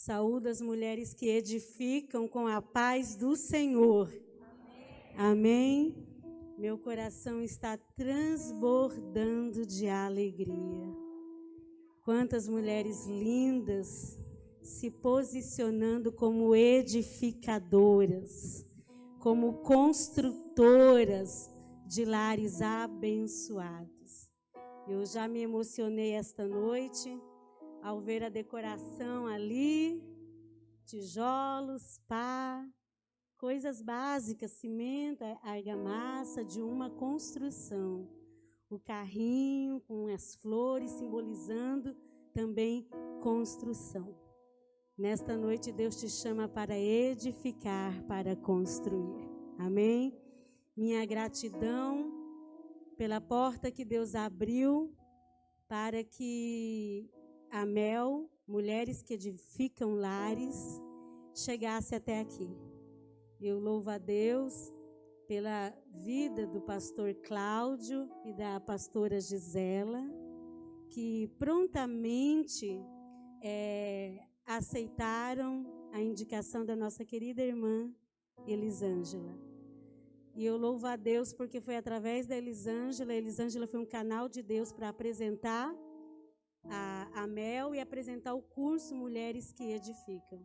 Saúdo as mulheres que edificam com a paz do Senhor. Amém. Meu coração está transbordando de alegria. Quantas mulheres lindas se posicionando como edificadoras, como construtoras de lares abençoados. Eu já me emocionei esta noite ao ver a decoração ali, tijolos, pá, coisas básicas, cimento, argamassa de uma construção. O carrinho com as flores simbolizando também construção. Nesta noite Deus te chama para edificar, para construir. Amém? Minha gratidão pela porta que Deus abriu para que a Mel, Mulheres que Edificam Lares, chegasse até aqui. Eu louvo a Deus pela vida do pastor Cláudio e da pastora Gisela, que prontamente aceitaram a indicação da nossa querida irmã Elisângela. E eu louvo a Deus porque foi através da Elisângela. Elisângela foi um canal de Deus para apresentar a Mel e apresentar o curso Mulheres que Edificam.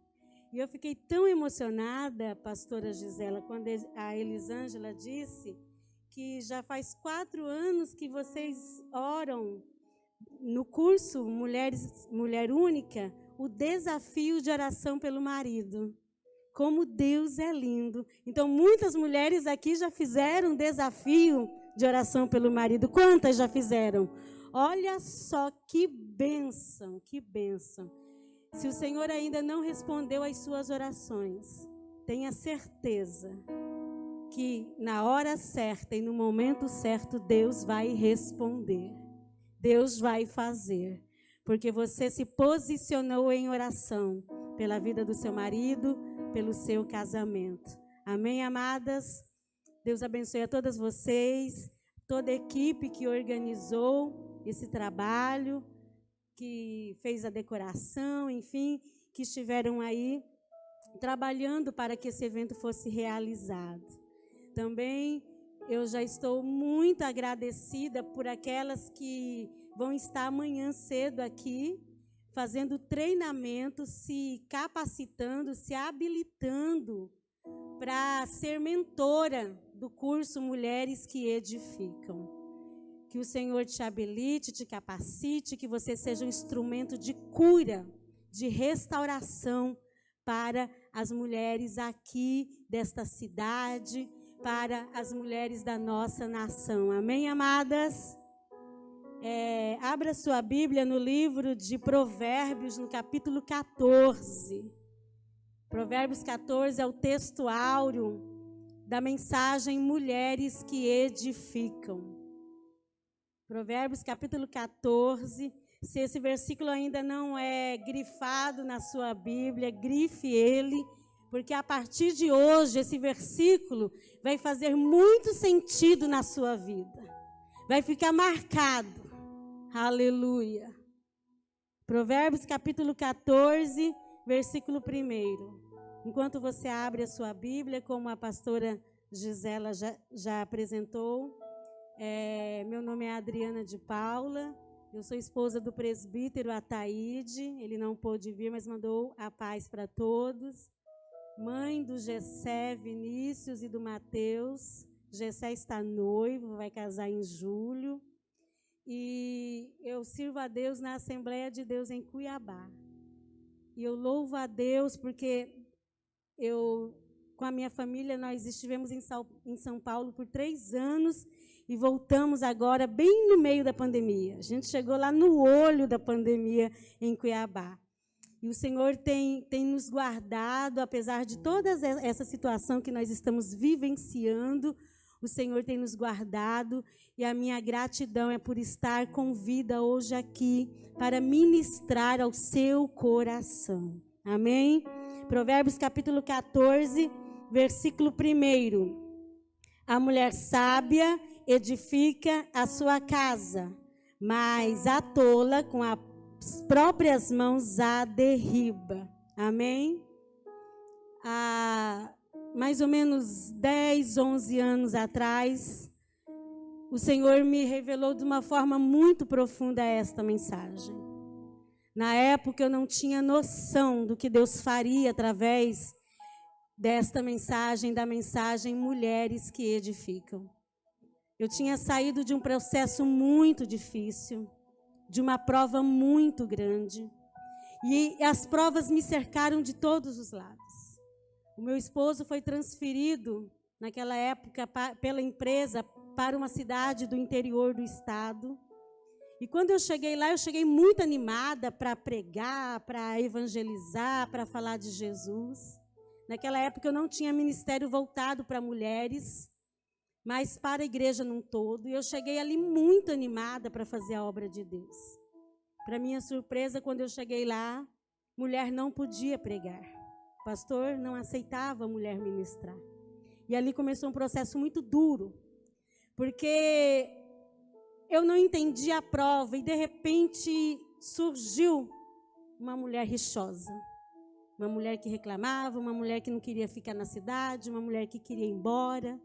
E eu fiquei tão emocionada, pastora Gisela, quando a Elisângela disse que já faz 4 anos que vocês oram no curso Mulher Única, o desafio de oração pelo marido. Como Deus é lindo. Então, muitas mulheres aqui já fizeram desafio de oração pelo marido. Quantas já fizeram? Olha só que bênção, que bênção. Se o Senhor ainda não respondeu às suas orações, tenha certeza que na hora certa e no momento certo, Deus vai responder. Deus vai fazer. Porque você se posicionou em oração pela vida do seu marido, pelo seu casamento. Amém, amadas? Deus abençoe a todas vocês, toda a equipe que organizou esse trabalho, que fez a decoração, enfim, que estiveram aí trabalhando para que esse evento fosse realizado. Também eu já estou muito agradecida por aquelas que vão estar amanhã cedo aqui, fazendo treinamento, se capacitando, se habilitando para ser mentora do curso Mulheres que Edificam. Que o Senhor te habilite, te capacite, que você seja um instrumento de cura, de restauração para as mulheres aqui desta cidade, para as mulheres da nossa nação. Amém, amadas? Abra sua Bíblia no livro de Provérbios, no capítulo 14. Provérbios 14 é o texto áureo da mensagem Mulheres que Edificam. Provérbios capítulo 14, se esse versículo ainda não é grifado na sua Bíblia, grife ele, porque a partir de hoje esse versículo vai fazer muito sentido na sua vida. Vai ficar marcado. Aleluia. Provérbios capítulo 14, versículo 1. Enquanto você abre a sua Bíblia, como a pastora Gisela já apresentou, meu nome é Adriana de Paula, eu sou esposa do presbítero Ataíde, ele não pôde vir, mas mandou a paz para todos. Mãe do Gessé, Vinícius e do Mateus. Gessé está noivo, vai casar em julho. E eu sirvo a Deus na Assembleia de Deus em Cuiabá. E eu louvo a Deus porque com a minha família, nós estivemos em São Paulo por 3 anos e voltamos agora bem no meio da pandemia. A gente chegou lá no olho da pandemia em Cuiabá. E o Senhor tem nos guardado, apesar de toda essa situação que nós estamos vivenciando, o Senhor tem nos guardado e a minha gratidão é por estar com vida hoje aqui para ministrar ao seu coração. Amém? Provérbios capítulo 14, versículo 1. A mulher sábia edifica a sua casa, mas a tola com as próprias mãos a derriba. Amém? Há mais ou menos 10, 11 anos atrás, o Senhor me revelou de uma forma muito profunda esta mensagem. Na época eu não tinha noção do que Deus faria através desta mensagem, da mensagem Mulheres que Edificam. Eu tinha saído de um processo muito difícil, de uma prova muito grande, e as provas me cercaram de todos os lados. O meu esposo foi transferido, naquela época, pela empresa, para uma cidade do interior do estado. E quando eu cheguei lá, eu cheguei muito animada para pregar, para evangelizar, para falar de Jesus. Naquela época eu não tinha ministério voltado para mulheres, mas para a igreja num todo. E eu cheguei ali muito animada para fazer a obra de Deus. Para minha surpresa, quando eu cheguei lá, mulher não podia pregar. O pastor não aceitava a mulher ministrar. E ali começou um processo muito duro, porque eu não entendi a prova e, de repente, surgiu uma mulher rixosa. Uma mulher que reclamava, uma mulher que não queria ficar na cidade, uma mulher que queria ir embora.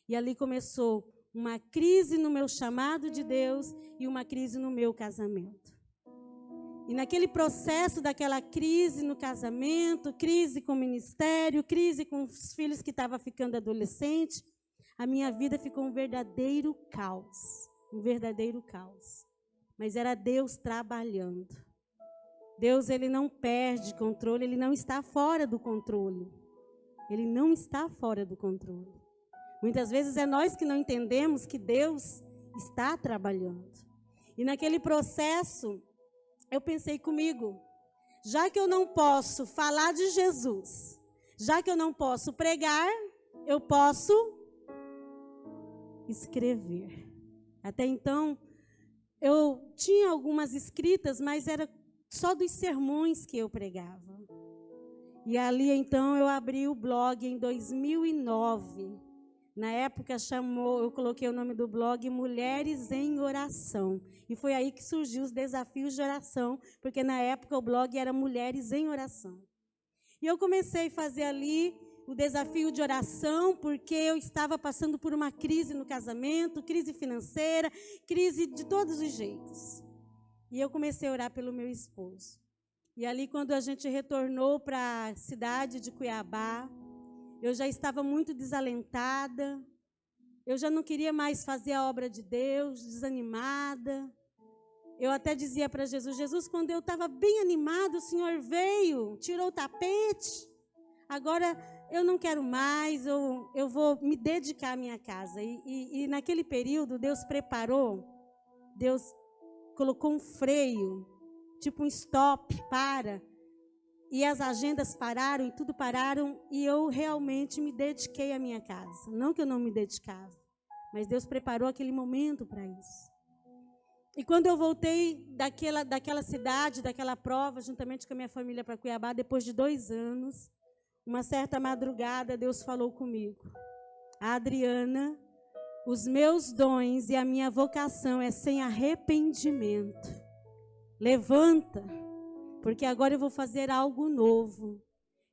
E ali começou uma crise no meu chamado de Deus e uma crise no meu casamento. E naquele processo daquela crise no casamento, crise com o ministério, crise com os filhos que estavam ficando adolescentes, a minha vida ficou um verdadeiro caos. Um verdadeiro caos. Mas era Deus trabalhando. Deus, ele não perde controle, ele não está fora do controle. Ele não está fora do controle. Muitas vezes é nós que não entendemos que Deus está trabalhando. E naquele processo, eu pensei comigo, já que eu não posso falar de Jesus, já que eu não posso pregar, eu posso escrever. Até então, eu tinha algumas escritas, mas era só dos sermões que eu pregava. E ali, então, eu abri o blog em 2009. Na época, eu coloquei o nome do blog Mulheres em Oração. E foi aí que surgiu os desafios de oração, porque na época o blog era Mulheres em Oração. E eu comecei a fazer ali o desafio de oração, porque eu estava passando por uma crise no casamento, crise financeira, crise de todos os jeitos. E eu comecei a orar pelo meu esposo. E ali, quando a gente retornou para a cidade de Cuiabá, eu já estava muito desalentada, eu já não queria mais fazer a obra de Deus, desanimada. Eu até dizia para Jesus, Jesus, quando eu estava bem animado, o Senhor veio, tirou o tapete, agora eu não quero mais, eu vou me dedicar à minha casa. E naquele período, Deus preparou, Deus colocou um freio, tipo um stop, e as agendas pararam, e tudo pararam, e eu realmente me dediquei à minha casa. Não que eu não me dedicava, mas Deus preparou aquele momento para isso. E quando eu voltei daquela cidade, daquela prova, juntamente com a minha família para Cuiabá, depois de 2 anos, uma certa madrugada, Deus falou comigo. Adriana, os meus dons e a minha vocação é sem arrependimento. Levanta, porque agora eu vou fazer algo novo.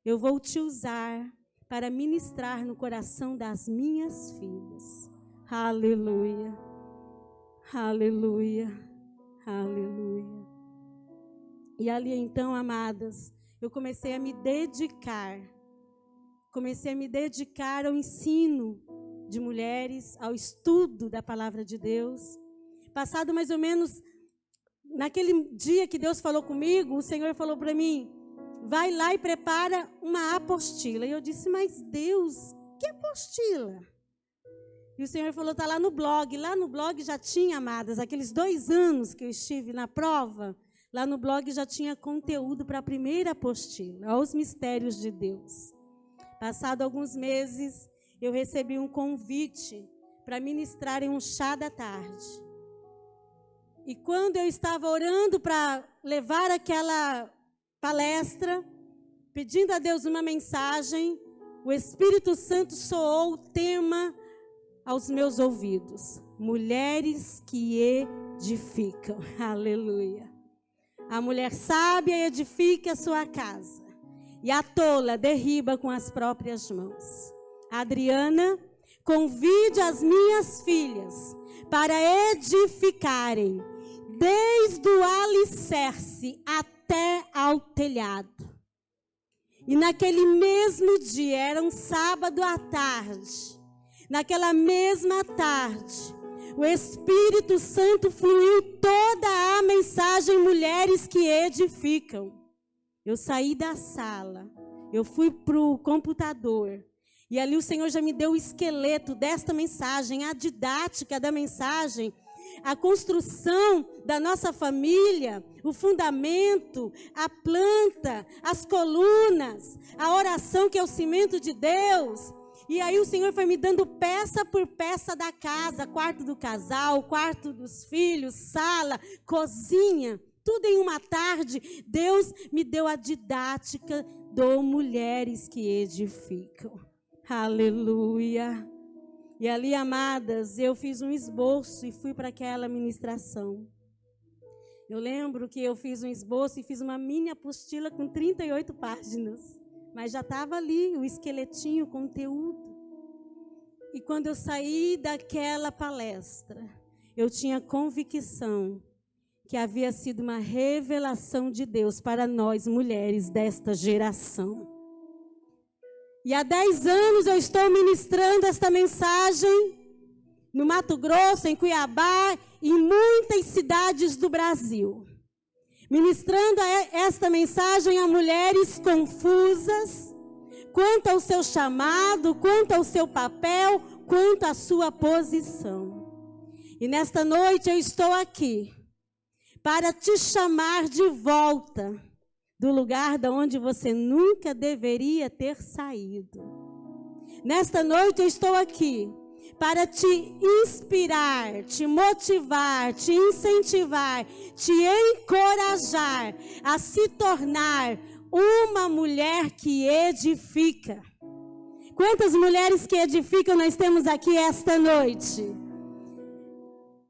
Eu vou te usar para ministrar no coração das minhas filhas. Aleluia, aleluia, aleluia. E ali então, amadas, eu comecei a me dedicar ao ensino de mulheres, ao estudo da palavra de Deus. Passado mais ou menos, naquele dia que Deus falou comigo, o Senhor falou para mim, vai lá e prepara uma apostila. E eu disse, mas Deus, que apostila? E o Senhor falou, está lá no blog. Lá no blog já tinha, amadas, aqueles 2 anos que eu estive na prova, lá no blog já tinha conteúdo para a primeira apostila, aos mistérios de Deus. Passado alguns meses, eu recebi um convite para ministrar em um chá da tarde. E quando eu estava orando para levar aquela palestra, pedindo a Deus uma mensagem, o Espírito Santo soou o tema aos meus ouvidos. Mulheres que edificam. Aleluia. A mulher sábia edifica a sua casa. e a tola derriba com as próprias mãos. Adriana, convide as minhas filhas para edificarem desde o alicerce até ao telhado. E naquele mesmo dia, era um sábado à tarde, naquela mesma tarde, o Espírito Santo fluiu toda a mensagem Mulheres que Edificam. Eu saí da sala, eu fui para o computador, e ali o Senhor já me deu o esqueleto desta mensagem, a didática da mensagem, a construção da nossa família, o fundamento, a planta, as colunas, a oração que é o cimento de Deus. E aí o Senhor foi me dando peça por peça da casa, quarto do casal, quarto dos filhos, sala, cozinha, tudo em uma tarde. Deus me deu a didática do Mulheres que Edificam. Aleluia! E ali, amadas, eu fiz um esboço e fui para aquela ministração. Eu lembro que eu fiz um esboço e fiz uma mini apostila com 38 páginas. Mas já estava ali o esqueletinho, o conteúdo. E quando eu saí daquela palestra, eu tinha convicção que havia sido uma revelação de Deus para nós, mulheres desta geração. E há 10 anos eu estou ministrando esta mensagem no Mato Grosso, em Cuiabá, e em muitas cidades do Brasil. Ministrando esta mensagem a mulheres confusas, quanto ao seu chamado, quanto ao seu papel, quanto à sua posição. E nesta noite eu estou aqui para te chamar de volta do lugar de onde você nunca deveria ter saído. Nesta noite eu estou aqui para te inspirar, te motivar, te incentivar, te encorajar a se tornar uma mulher que edifica. Quantas mulheres que edificam nós temos aqui esta noite?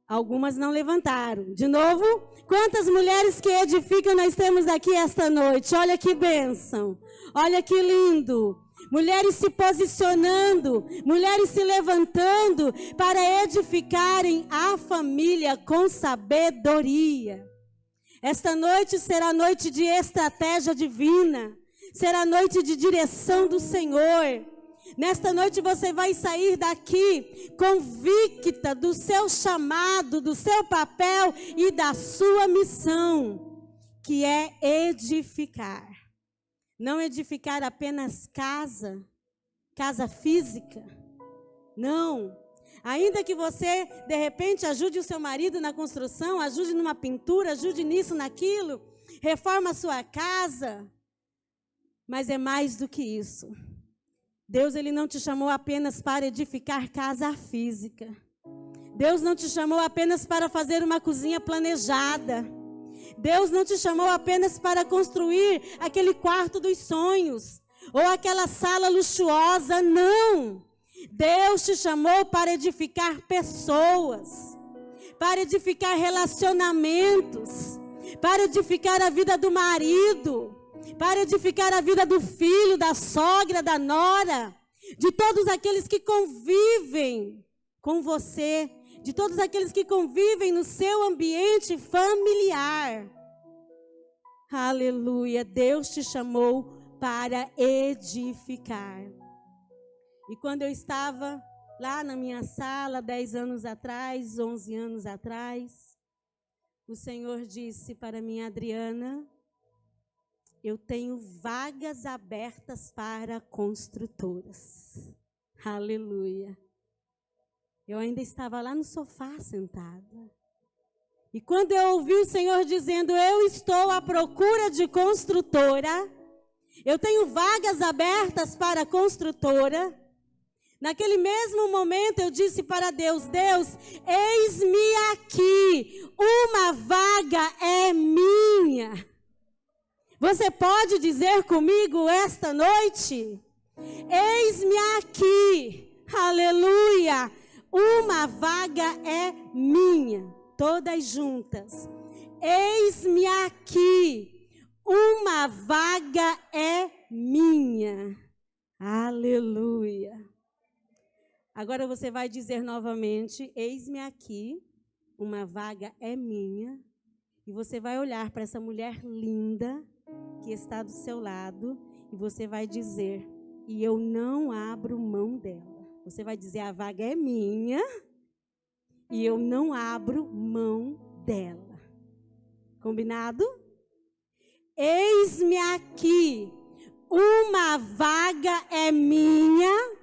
Algumas não levantaram. De novo, quantas mulheres que edificam nós temos aqui esta noite? Olha que bênção, olha que lindo. Mulheres se posicionando, mulheres se levantando para edificarem a família com sabedoria. Esta noite será noite de estratégia divina, será noite de direção do Senhor. Nesta noite você vai sair daqui convicta do seu chamado, do seu papel e da sua missão, que é edificar. Não edificar apenas casa física. Não. Ainda que você, de repente, ajude o seu marido na construção, ajude numa pintura, ajude nisso, naquilo, reforma a sua casa. Mas é mais do que isso. Deus, Ele não te chamou apenas para edificar casa física. Deus não te chamou apenas para fazer uma cozinha planejada. Deus não te chamou apenas para construir aquele quarto dos sonhos ou aquela sala luxuosa, não. Deus te chamou para edificar pessoas, para edificar relacionamentos, para edificar a vida do marido, para edificar a vida do filho, da sogra, da nora, de todos aqueles que convivem com você, de todos aqueles que convivem no seu ambiente familiar. Aleluia, Deus te chamou para edificar. E quando eu estava lá na minha sala, 10 anos atrás, 11 anos atrás, o Senhor disse para mim: Adriana, eu tenho vagas abertas para construtoras. Aleluia. Eu ainda estava lá no sofá sentada. E quando eu ouvi o Senhor dizendo: eu estou à procura de construtora, eu tenho vagas abertas para construtora, naquele mesmo momento eu disse para Deus: Deus, eis-me aqui, uma vaga é minha. Você pode dizer comigo esta noite? Eis-me aqui, aleluia, uma vaga é minha. Todas juntas. Eis-me aqui, uma vaga é minha. Aleluia. Agora você vai dizer novamente: eis-me aqui, uma vaga é minha. E você vai olhar para essa mulher linda que está do seu lado e você vai dizer: e eu não abro mão dela. Você vai dizer: a vaga é minha e eu não abro mão dela. Combinado? Eis-me aqui, uma vaga é minha.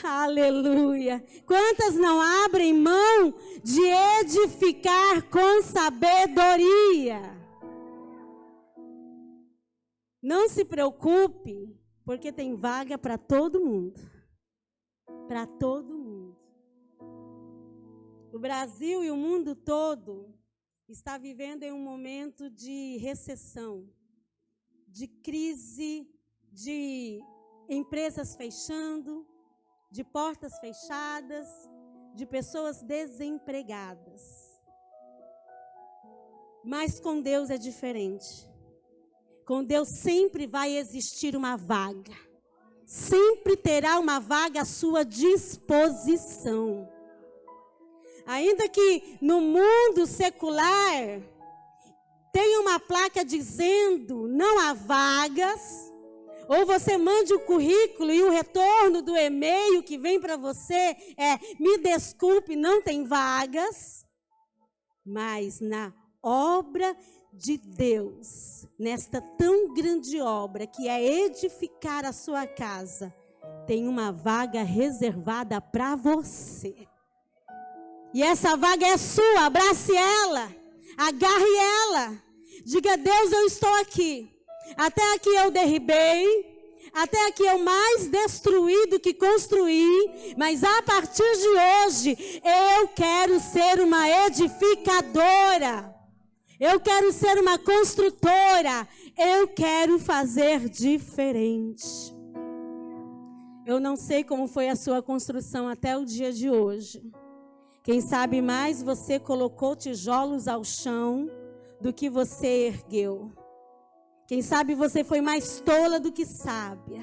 Aleluia. Quantas não abrem mão de edificar com sabedoria? Não se preocupe, porque tem vaga para todo mundo. Para todo mundo. O Brasil e o mundo todo está vivendo em um momento de recessão, de crise, de empresas fechando, de portas fechadas, de pessoas desempregadas. Mas com Deus é diferente. Com Deus sempre vai existir uma vaga. Sempre terá uma vaga à sua disposição. Ainda que no mundo secular tenha uma placa dizendo não há vagas, ou você mande o currículo e o retorno do e-mail que vem para você é: me desculpe, não tem vagas. Mas na obra de Deus, nesta tão grande obra que é edificar a sua casa, tem uma vaga reservada para você. E essa vaga é sua, abrace ela, agarre ela. Diga: Deus, eu estou aqui. Até aqui eu derribei, até aqui eu mais destruí do que construí, mas a partir de hoje eu quero ser uma edificadora, eu quero ser uma construtora, eu quero fazer diferente. Eu não sei como foi a sua construção até o dia de hoje. Quem sabe mais você colocou tijolos ao chão do que você ergueu. Quem sabe você foi mais tola do que sábia.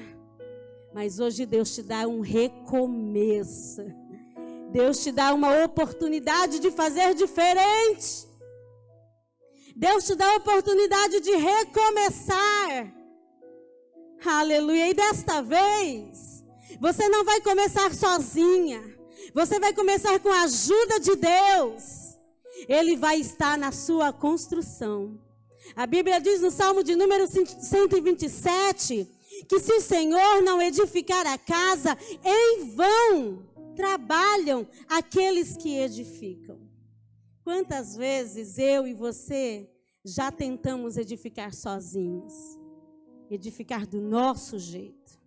Mas hoje Deus te dá um recomeço. Deus te dá uma oportunidade de fazer diferente. Deus te dá a oportunidade de recomeçar. Aleluia. E desta vez, você não vai começar sozinha. Você vai começar com a ajuda de Deus. Ele vai estar na sua construção. A Bíblia diz no Salmo de número 127, que se o Senhor não edificar a casa, em vão trabalham aqueles que edificam. Quantas vezes eu e você já tentamos edificar sozinhos? Edificar do nosso jeito.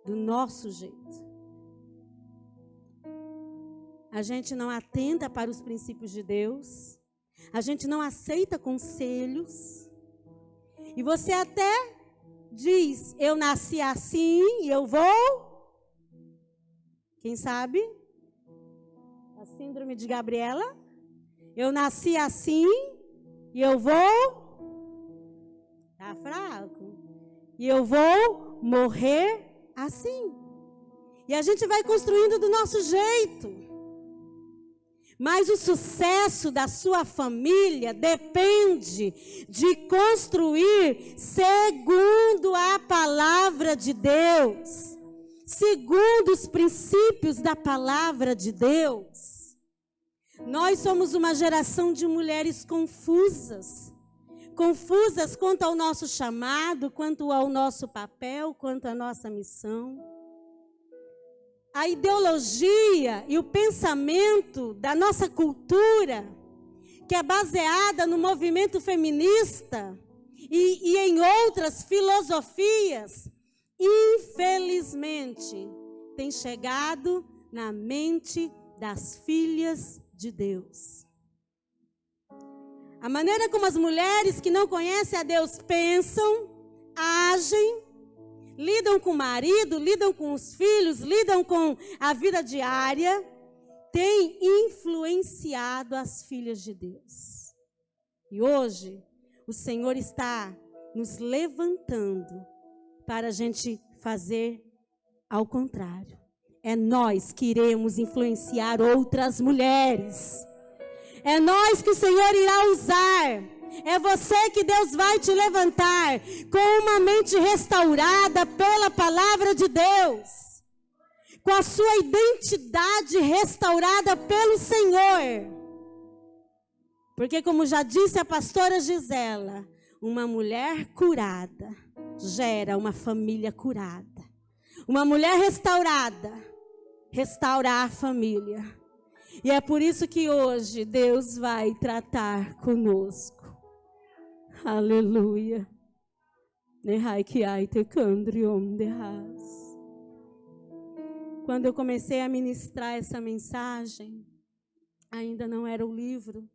Do nosso jeito. A gente não atenta para os princípios de Deus. A gente não aceita conselhos. E você até diz: eu nasci assim e eu vou. Quem sabe? A síndrome de Gabriela. Eu nasci assim e eu vou. Tá fraco. E eu vou morrer assim. E a gente vai construindo do nosso jeito. Mas o sucesso da sua família depende de construir segundo a palavra de Deus, segundo os princípios da palavra de Deus. Nós somos uma geração de mulheres confusas, confusas quanto ao nosso chamado, quanto ao nosso papel, quanto à nossa missão. A ideologia e o pensamento da nossa cultura, que é baseada no movimento feminista e em outras filosofias, infelizmente, tem chegado na mente das filhas de Deus. A maneira como as mulheres que não conhecem a Deus pensam, agem, lidam com o marido, lidam com os filhos, lidam com a vida diária, tem influenciado as filhas de Deus. E hoje, o Senhor está nos levantando para a gente fazer ao contrário. É nós que iremos influenciar outras mulheres. É nós que o Senhor irá usar. É você que Deus vai te levantar com uma mente restaurada pela palavra de Deus. Com a sua identidade restaurada pelo Senhor. Porque, como já disse a pastora Gisela, uma mulher curada gera uma família curada. Uma mulher restaurada restaura a família. E é por isso que hoje Deus vai tratar conosco. Aleluia. Quando eu comecei a ministrar essa mensagem, ainda não era o livro.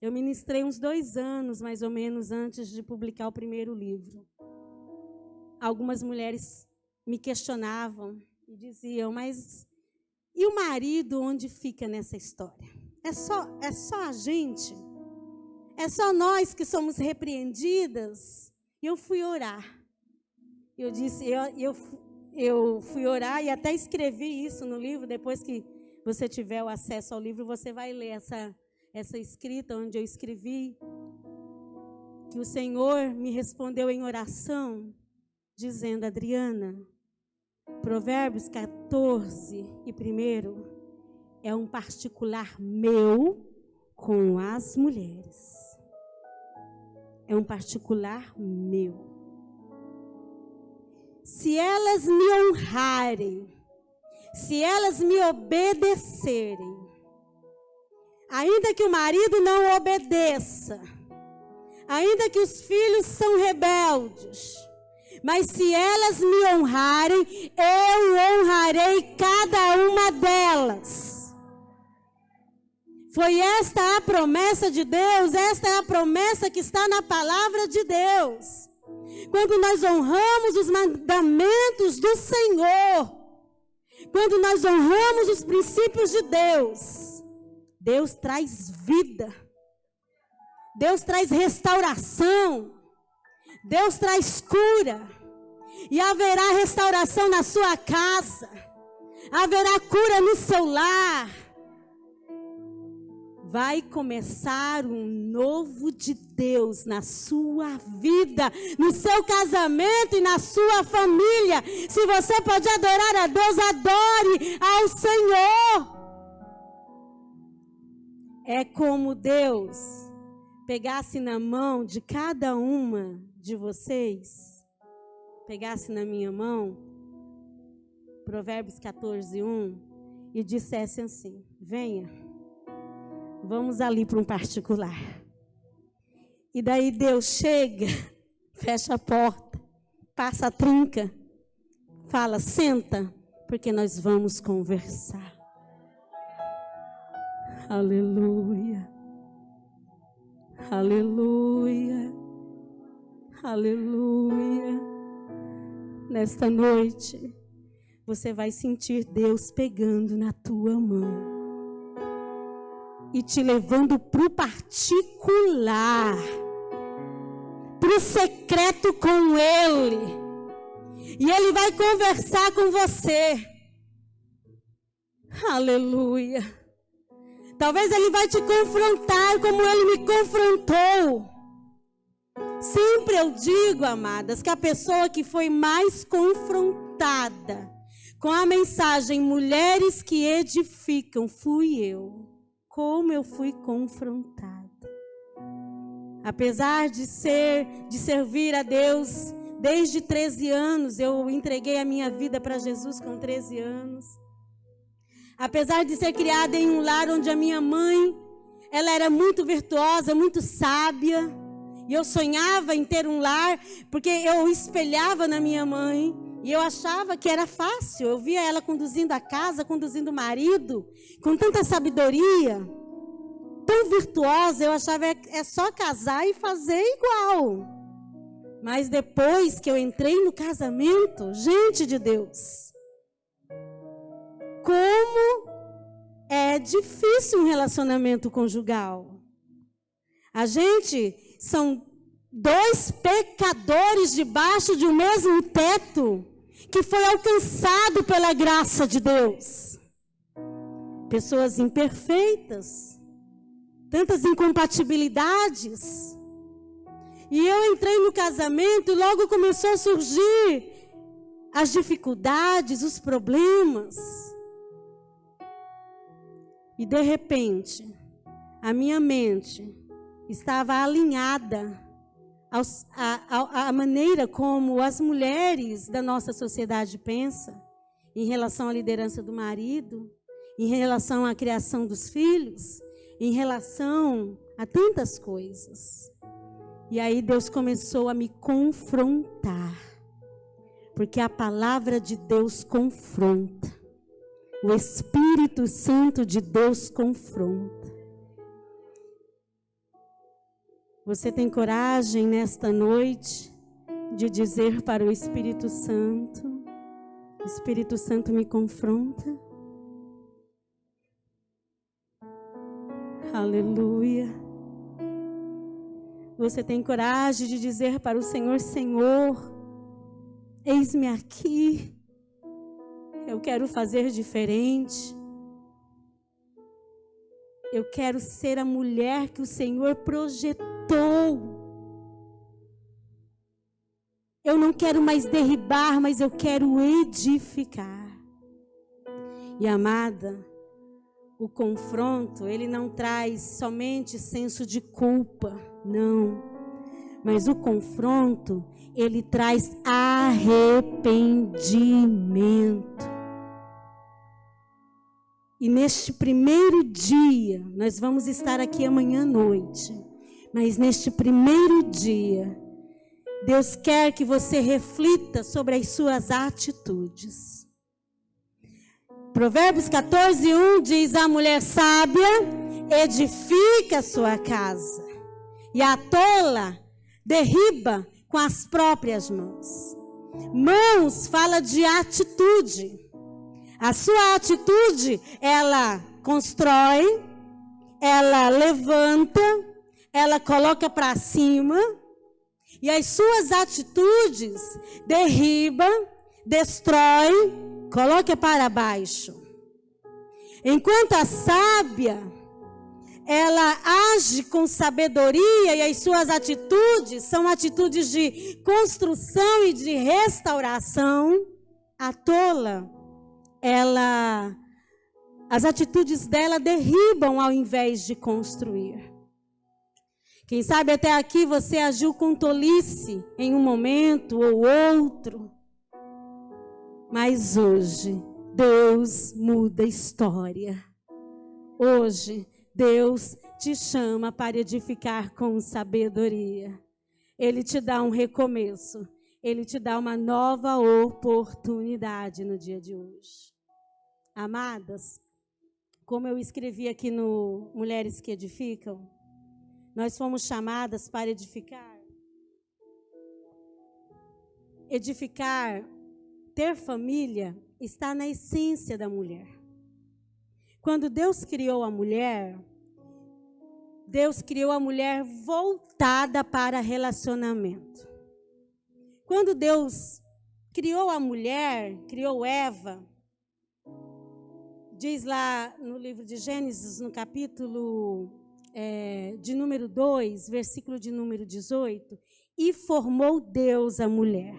Eu ministrei uns 2 anos, mais ou menos, antes de publicar o primeiro livro. Algumas mulheres me questionavam e diziam, mas e o marido onde fica nessa história? É só a gente? É só nós que somos repreendidas? E eu fui orar. Eu disse, eu fui orar e até escrevi isso no livro. Depois que você tiver o acesso ao livro, você vai ler essa escrita onde eu escrevi. Que o Senhor me respondeu em oração, dizendo, Adriana, Provérbios 14 e 1 é um particular meu com as mulheres. É um particular meu. Se elas me honrarem, se elas me obedecerem, ainda que o marido não obedeça, ainda que os filhos são rebeldes, mas se elas me honrarem, eu honrarei cada uma delas. Foi esta a promessa de Deus, esta é a promessa que está na palavra de Deus. Quando nós honramos os mandamentos do Senhor, quando nós honramos os princípios de Deus, Deus traz vida, Deus traz restauração, Deus traz cura, e haverá restauração na sua casa, haverá cura no seu lar. Vai começar um novo de Deus na sua vida, no seu casamento e na sua família. Se você pode adorar a Deus, adore ao Senhor. É como Deus pegasse na mão de cada uma de vocês, pegasse na minha mão, Provérbios 14, 1, e dissesse assim, venha, vamos ali para um particular. E daí Deus chega, fecha a porta, passa a trinca, fala, senta, porque nós vamos conversar. Aleluia, aleluia, aleluia. Nesta noite, você vai sentir Deus pegando na tua mão e te levando para o particular, para o secreto com Ele. E Ele vai conversar com você. Aleluia. Talvez Ele vai te confrontar como Ele me confrontou. Sempre eu digo, amadas, que a pessoa que foi mais confrontada com a mensagem Mulheres que Edificam fui eu. Como eu fui confrontada. Apesar de servir a Deus desde 13 anos, eu entreguei a minha vida para Jesus com 13 anos. Apesar de ser criada em um lar onde a minha mãe, ela era muito virtuosa, muito sábia, e eu sonhava em ter um lar, porque eu espelhava na minha mãe, e eu achava que era fácil. Eu via ela conduzindo a casa, conduzindo o marido, com tanta sabedoria, tão virtuosa, eu achava é só casar e fazer igual. Mas depois que eu entrei no casamento, gente de Deus, como é difícil um relacionamento conjugal. A gente, são 2 pecadores debaixo de um mesmo teto, que foi alcançado pela graça de Deus. Pessoas imperfeitas, tantas incompatibilidades. E eu entrei no casamento e logo começou a surgir as dificuldades, os problemas. E de repente, a minha mente estava alinhada à maneira como as mulheres da nossa sociedade pensam em relação à liderança do marido, em relação à criação dos filhos, em relação a tantas coisas. E aí Deus começou a me confrontar, porque a palavra de Deus confronta, o Espírito Santo de Deus confronta. Você tem coragem nesta noite de dizer para o Espírito Santo: Espírito Santo me confronta? Aleluia. Você tem coragem de dizer para o Senhor: Senhor, eis-me aqui, eu quero fazer diferente. Eu quero ser a mulher que o Senhor projetou. Eu não quero mais derribar, mas eu quero edificar. E amada, o confronto, ele não traz somente senso de culpa, não. Mas o confronto, ele traz arrependimento. E neste primeiro dia, nós vamos estar aqui amanhã à noite, mas neste primeiro dia, Deus quer que você reflita sobre as suas atitudes. Provérbios 14:1 diz: a mulher sábia edifica a sua casa, e a tola derriba com as próprias mãos. Mãos fala de atitude. A sua atitude, ela constrói, ela levanta, ela coloca para cima, e as suas atitudes derriba, destrói, coloca para baixo. Enquanto a sábia, ela age com sabedoria, e as suas atitudes são atitudes de construção e de restauração, a tola, as atitudes dela derribam ao invés de construir. Quem sabe até aqui você agiu com tolice em um momento ou outro. Mas hoje, Deus muda a história. Hoje, Deus te chama para edificar com sabedoria. Ele te dá um recomeço. Ele te dá uma nova oportunidade no dia de hoje. Amadas, como eu escrevi aqui no Mulheres que Edificam, nós fomos chamadas para edificar. Edificar, ter família, está na essência da mulher. Quando Deus criou a mulher voltada para relacionamento. Quando Deus criou a mulher, criou Eva, diz lá no livro de Gênesis, no capítulo de número 2, versículo de número 18, e formou Deus a mulher.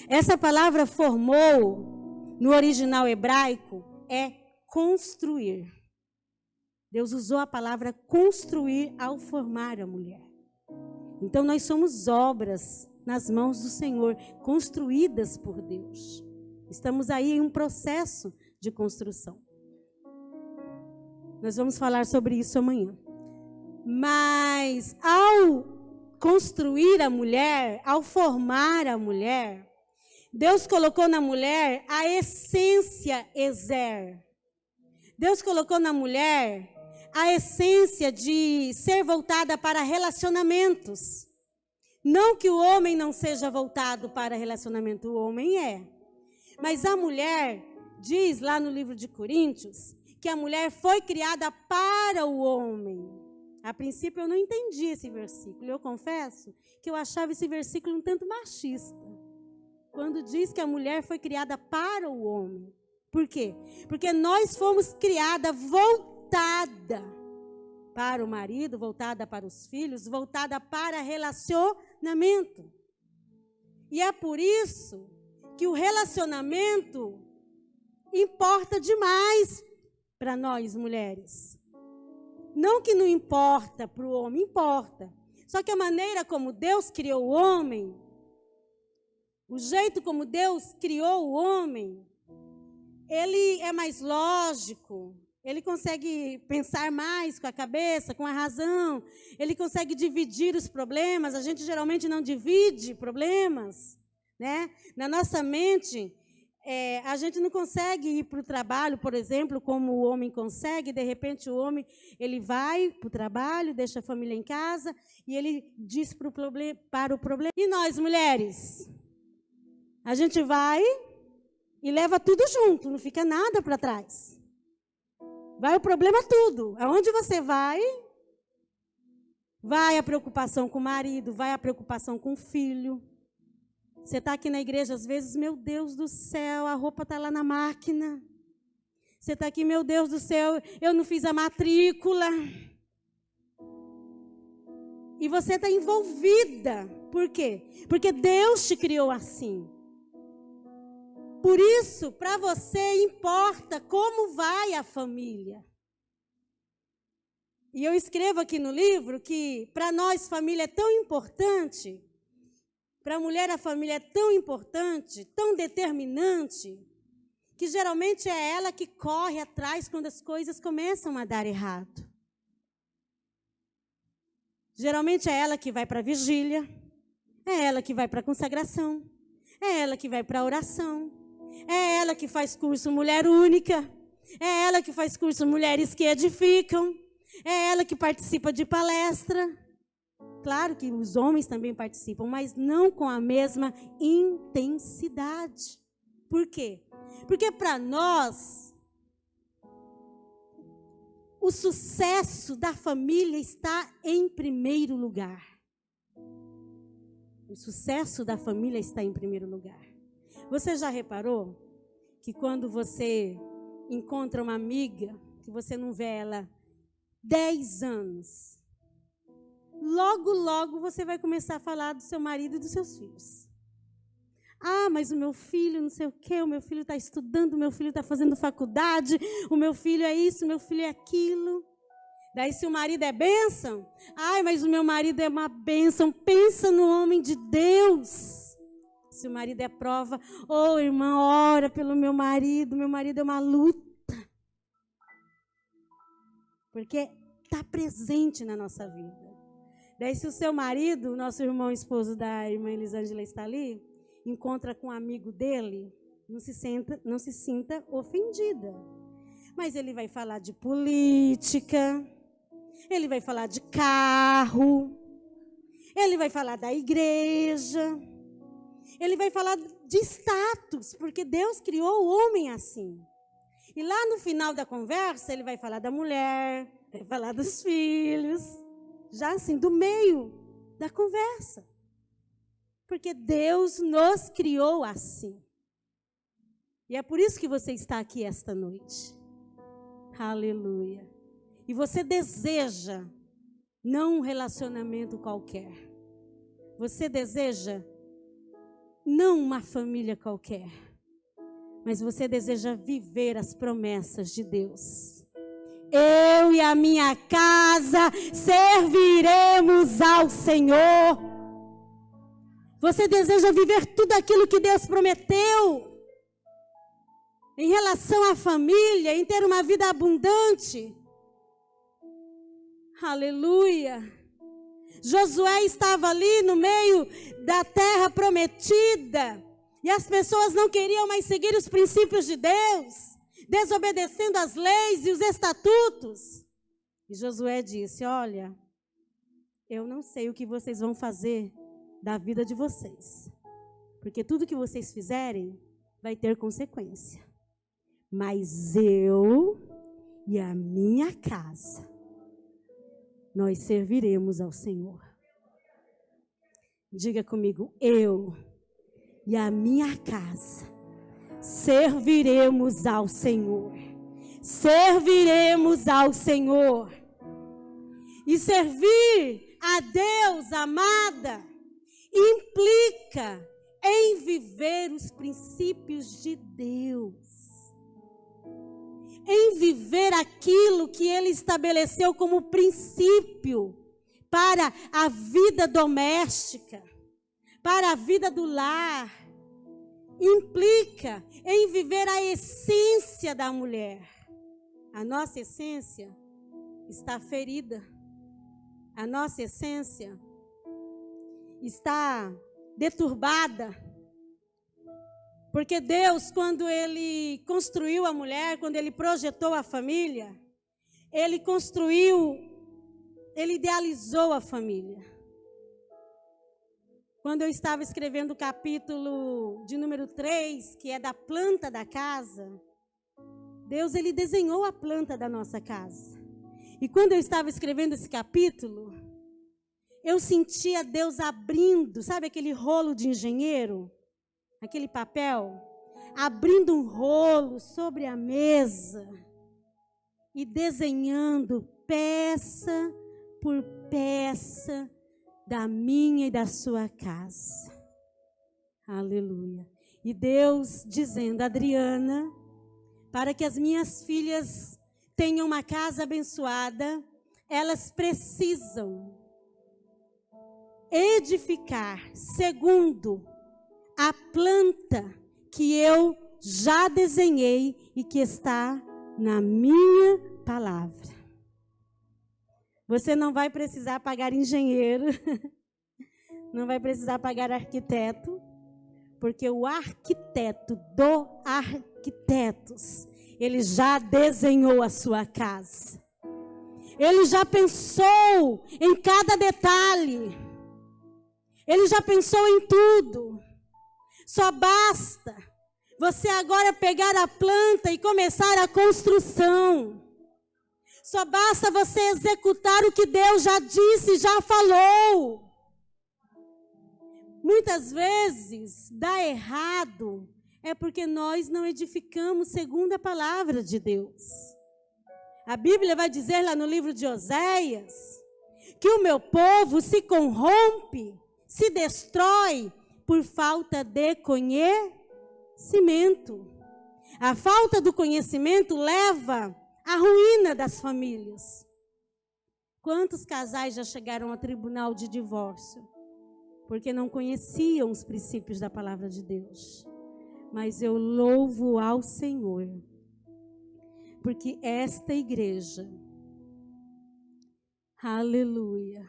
Essa palavra formou, no original hebraico, é construir. Deus usou a palavra construir ao formar a mulher. Então nós somos obras nas mãos do Senhor, construídas por Deus. Estamos aí em um processo de construção. Nós vamos falar sobre isso amanhã. Mas ao construir a mulher, ao formar a mulher, Deus colocou na mulher a essência Ezer. Deus colocou na mulher a essência de ser voltada para relacionamentos. Não que o homem não seja voltado para relacionamento, o homem é. Mas a mulher, diz lá no livro de Coríntios, que a mulher foi criada para o homem. A princípio eu não entendi esse versículo. Eu confesso que eu achava esse versículo um tanto machista. Quando diz que a mulher foi criada para o homem. Por quê? Porque nós fomos criadas voltada para o marido, voltada para os filhos, voltada para relacionamento. E é por isso que o relacionamento importa demais para nós mulheres. Não que não importa para o homem, importa. Só que a maneira como Deus criou o homem, o jeito como Deus criou o homem, ele é mais lógico, ele consegue pensar mais com a cabeça, com a razão, ele consegue dividir os problemas. A gente geralmente não divide problemas, né? Na nossa mente, a gente não consegue ir para o trabalho, por exemplo, como o homem consegue. De repente, o homem ele vai para o trabalho, deixa a família em casa e ele diz para o problema. E nós, mulheres? A gente vai e leva tudo junto, não fica nada para trás. Vai o problema tudo. Aonde você vai a preocupação com o marido, vai a preocupação com o filho. Você está aqui na igreja, às vezes, meu Deus do céu, a roupa está lá na máquina. Você está aqui, meu Deus do céu, eu não fiz a matrícula. E você está envolvida. Por quê? Porque Deus te criou assim. Por isso, para você importa como vai a família. E eu escrevo aqui no livro que para nós família é tão importante, para a mulher a família é tão importante, tão determinante, que geralmente é ela que corre atrás quando as coisas começam a dar errado. Geralmente é ela que vai para a vigília, é ela que vai para a consagração, é ela que vai para a oração. É ela que faz curso Mulher Única. É ela que faz curso Mulheres que Edificam. É ela que participa de palestra. Claro que os homens também participam, mas não com a mesma intensidade. Por quê? Porque para nós, o sucesso da família está em primeiro lugar. O sucesso da família está em primeiro lugar. Você já reparou que quando você encontra uma amiga, que você não vê ela 10 anos, logo você vai começar a falar do seu marido e dos seus filhos. Ah, mas o meu filho não sei o quê, o meu filho está estudando, o meu filho está fazendo faculdade, o meu filho é isso, o meu filho é aquilo. Daí se o marido é bênção, ai, mas o meu marido é uma bênção, pensa no homem de Deus. Se o marido é prova, irmã, ora pelo meu marido é uma luta. Porque está presente na nossa vida. Daí se o seu marido, o nosso irmão esposo da irmã Elisângela está ali, encontra com um amigo dele, não se sinta ofendida. Mas ele vai falar de política, ele vai falar de carro, ele vai falar da igreja. Ele vai falar de status, porque Deus criou o homem assim. E lá no final da conversa, ele vai falar da mulher, vai falar dos filhos, já assim, do meio da conversa. Porque Deus nos criou assim. E é por isso que você está aqui esta noite. Aleluia. E você deseja não um relacionamento qualquer. Você deseja não uma família qualquer, mas você deseja viver as promessas de Deus. Eu e a minha casa serviremos ao Senhor. Você deseja viver tudo aquilo que Deus prometeu em relação à família, em ter uma vida abundante. Aleluia. Josué estava ali no meio da terra prometida e as pessoas não queriam mais seguir os princípios de Deus, desobedecendo as leis e os estatutos. E Josué disse: olha, eu não sei o que vocês vão fazer da vida de vocês, porque tudo que vocês fizerem vai ter consequência. Mas eu e a minha casa nós serviremos ao Senhor. Diga comigo, eu e a minha casa serviremos ao Senhor. Serviremos ao Senhor. E servir a Deus, amada, implica em viver os princípios de Deus. Em viver aquilo que Ele estabeleceu como princípio para a vida doméstica, para a vida do lar. Implica em viver a essência da mulher. A nossa essência está ferida. A nossa essência está deturbada. Porque Deus, quando Ele construiu a mulher, quando Ele projetou a família, Ele idealizou a família. Quando eu estava escrevendo o capítulo de número 3, que é da planta da casa, Deus, Ele desenhou a planta da nossa casa. E quando eu estava escrevendo esse capítulo, eu sentia Deus abrindo, sabe aquele rolo de engenheiro? Aquele papel? Abrindo um rolo sobre a mesa e desenhando peça por peça da minha e da sua casa. Aleluia. E Deus dizendo, Adriana, para que as minhas filhas tenham uma casa abençoada, elas precisam edificar segundo a planta que eu já desenhei e que está na minha palavra. Você não vai precisar pagar engenheiro, não vai precisar pagar arquiteto, porque o arquiteto do arquitetos, ele já desenhou a sua casa. Ele já pensou em cada detalhe. Ele já pensou em tudo. Só basta você agora pegar a planta e começar a construção. Só basta você executar o que Deus já disse, já falou. Muitas vezes dá errado, é porque nós não edificamos segundo a palavra de Deus. A Bíblia vai dizer lá no livro de Oséias, que o meu povo se corrompe, se destrói por falta de conhecimento. A falta do conhecimento leva à ruína das famílias. Quantos casais já chegaram ao tribunal de divórcio? Porque não conheciam os princípios da palavra de Deus. Mas eu louvo ao Senhor, porque esta igreja, aleluia,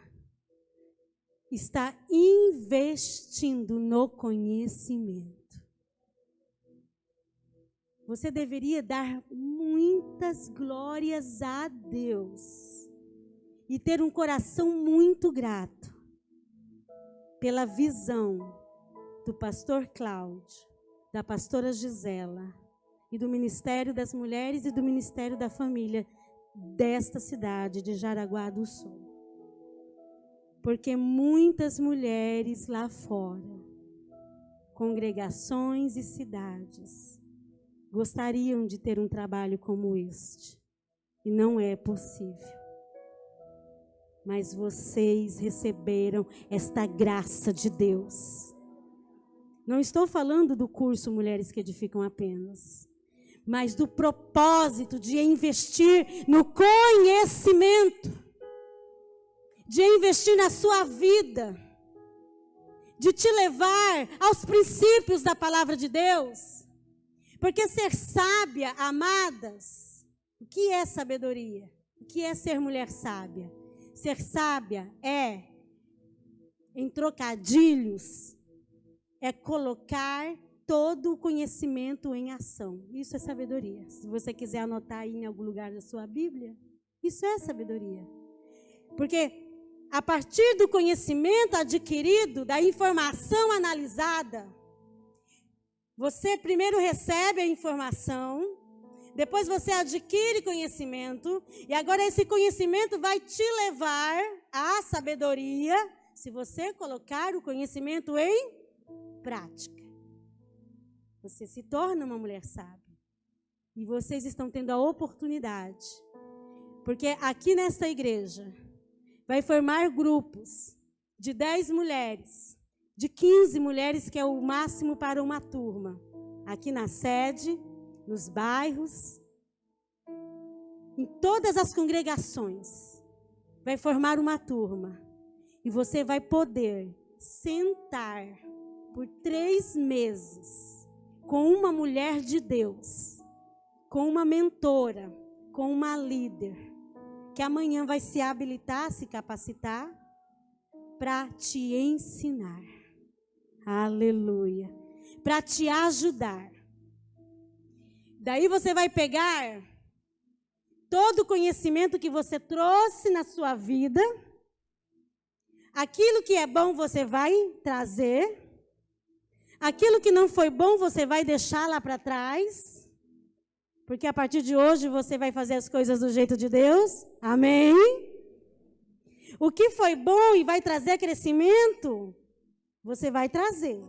está investindo no conhecimento. Você deveria dar muitas glórias a Deus e ter um coração muito grato pela visão do pastor Cláudio, da pastora Gisela e do Ministério das Mulheres e do Ministério da Família desta cidade de Jaraguá do Sul. Porque muitas mulheres lá fora, congregações e cidades, gostariam de ter um trabalho como este. E não é possível. Mas vocês receberam esta graça de Deus. Não estou falando do curso Mulheres que Edificam apenas, mas do propósito de investir no conhecimento, de investir na sua vida, de te levar aos princípios da palavra de Deus. Porque ser sábia, amadas, o que é sabedoria? O que é ser mulher sábia? Ser sábia é, em trocadilhos, é colocar todo o conhecimento em ação. Isso é sabedoria. Se você quiser anotar aí em algum lugar da sua Bíblia, isso é sabedoria. Porque a partir do conhecimento adquirido, da informação analisada, você primeiro recebe a informação, Depois você adquire conhecimento. E agora esse conhecimento vai te levar à sabedoria, se você colocar o conhecimento em prática. Você se torna uma mulher sábia. E vocês estão tendo a oportunidade. Porque aqui nesta igreja, vai formar grupos de 10 mulheres, de 15 mulheres, que é o máximo para uma turma. Aqui na sede, nos bairros, em todas as congregações, vai formar uma turma. E você vai poder sentar por 3 meses com uma mulher de Deus, com uma mentora, com uma líder, que amanhã vai se habilitar, se capacitar, para te ensinar. Aleluia. Para te ajudar. Daí você vai pegar todo o conhecimento que você trouxe na sua vida. Aquilo que é bom você vai trazer. Aquilo que não foi bom você vai deixar lá para trás. Porque a partir de hoje você vai fazer as coisas do jeito de Deus. Amém? O que foi bom e vai trazer crescimento, você vai trazer.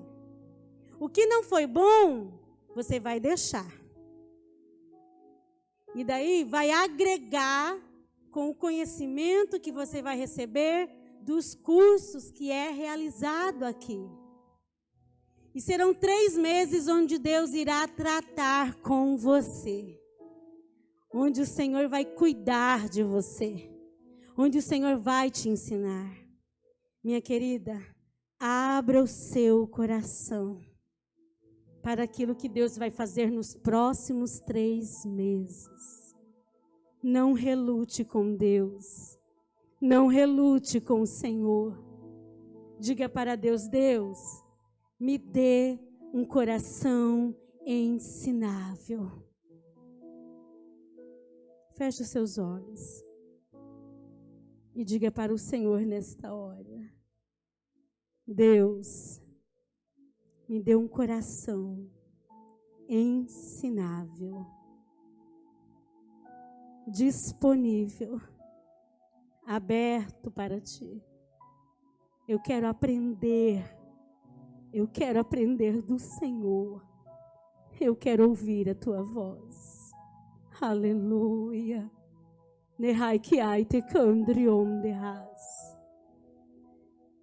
O que não foi bom, você vai deixar. E daí vai agregar com o conhecimento que você vai receber dos cursos que é realizado aqui. E serão 3 meses onde Deus irá tratar com você. Onde o Senhor vai cuidar de você. Onde o Senhor vai te ensinar. Minha querida, abra o seu coração para aquilo que Deus vai fazer nos próximos 3 meses. Não relute com Deus. Não relute com o Senhor. Diga para Deus: Deus, me dê um coração ensinável. Feche os seus olhos e diga para o Senhor nesta hora: Deus, me dê um coração ensinável, disponível, aberto para Ti. Eu quero aprender do Senhor. Eu quero ouvir a Tua voz. Aleluia.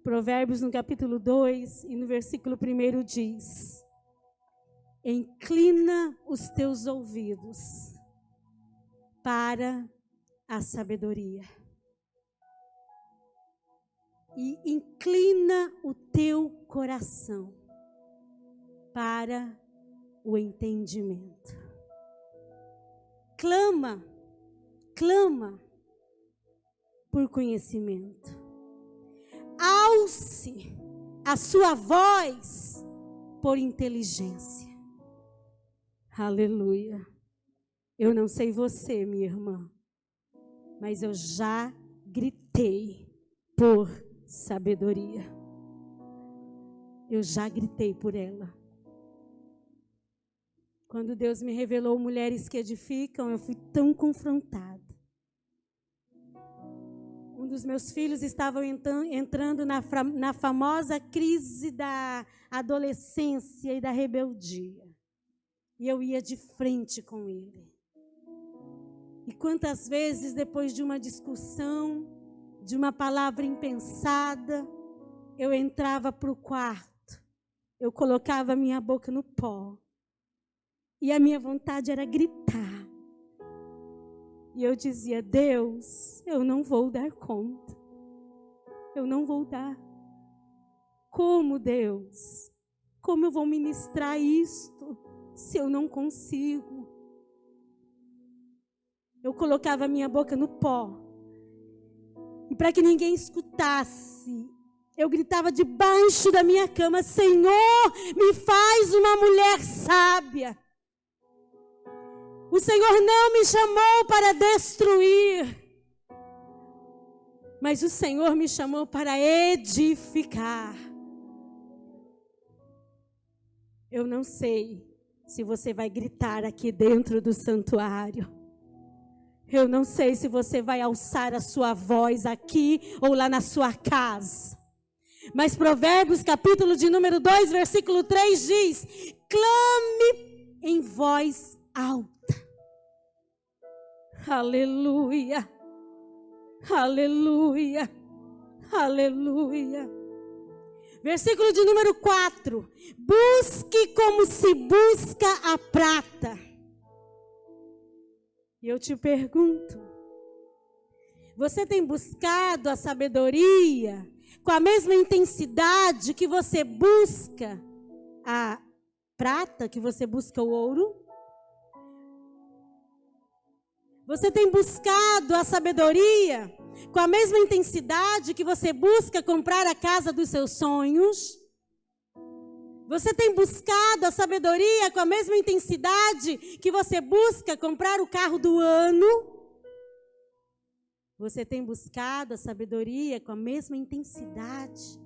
Provérbios no capítulo 2 e no versículo 1 diz: inclina os teus ouvidos para a sabedoria. E inclina o teu coração para o entendimento. Clama por conhecimento. Alce a sua voz por inteligência. Aleluia. Eu não sei você, minha irmã, mas eu já gritei por sabedoria. Eu já gritei por ela. Quando Deus me revelou mulheres que edificam, eu fui tão confrontada. Um dos meus filhos estava entrando na famosa crise da adolescência e da rebeldia. E eu ia de frente com ele. E quantas vezes, depois de uma discussão, de uma palavra impensada, eu entrava para o quarto, eu colocava a minha boca no pó, e a minha vontade era gritar. E eu dizia: Deus, eu não vou dar conta. Eu não vou dar. Como, Deus? Como eu vou ministrar isto se eu não consigo? Eu colocava a minha boca no pó. E para que ninguém escutasse, eu gritava debaixo da minha cama: Senhor, me faz uma mulher sábia. O Senhor não me chamou para destruir, mas o Senhor me chamou para edificar. Eu não sei se você vai gritar aqui dentro do santuário. Eu não sei se você vai alçar a sua voz aqui ou lá na sua casa. Mas Provérbios, capítulo de número 2, versículo 3 diz: clame em voz alta. Aleluia, aleluia, aleluia. Versículo de número 4: busque como se busca a prata. E eu te pergunto, você tem buscado a sabedoria com a mesma intensidade que você busca a prata, que você busca o ouro? Você tem buscado a sabedoria com a mesma intensidade que você busca comprar a casa dos seus sonhos? Você tem buscado a sabedoria com a mesma intensidade que você busca comprar o carro do ano? Você tem buscado a sabedoria com a mesma intensidade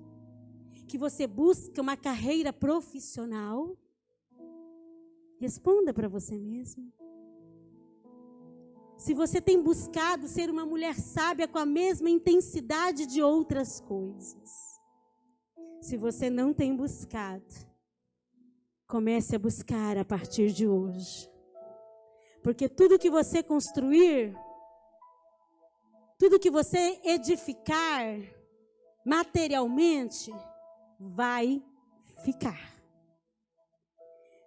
que você busca uma carreira profissional? Responda para você mesmo. Se você tem buscado ser uma mulher sábia com a mesma intensidade de outras coisas. Se você não tem buscado, comece a buscar a partir de hoje. Porque tudo que você construir, tudo que você edificar materialmente, vai ficar.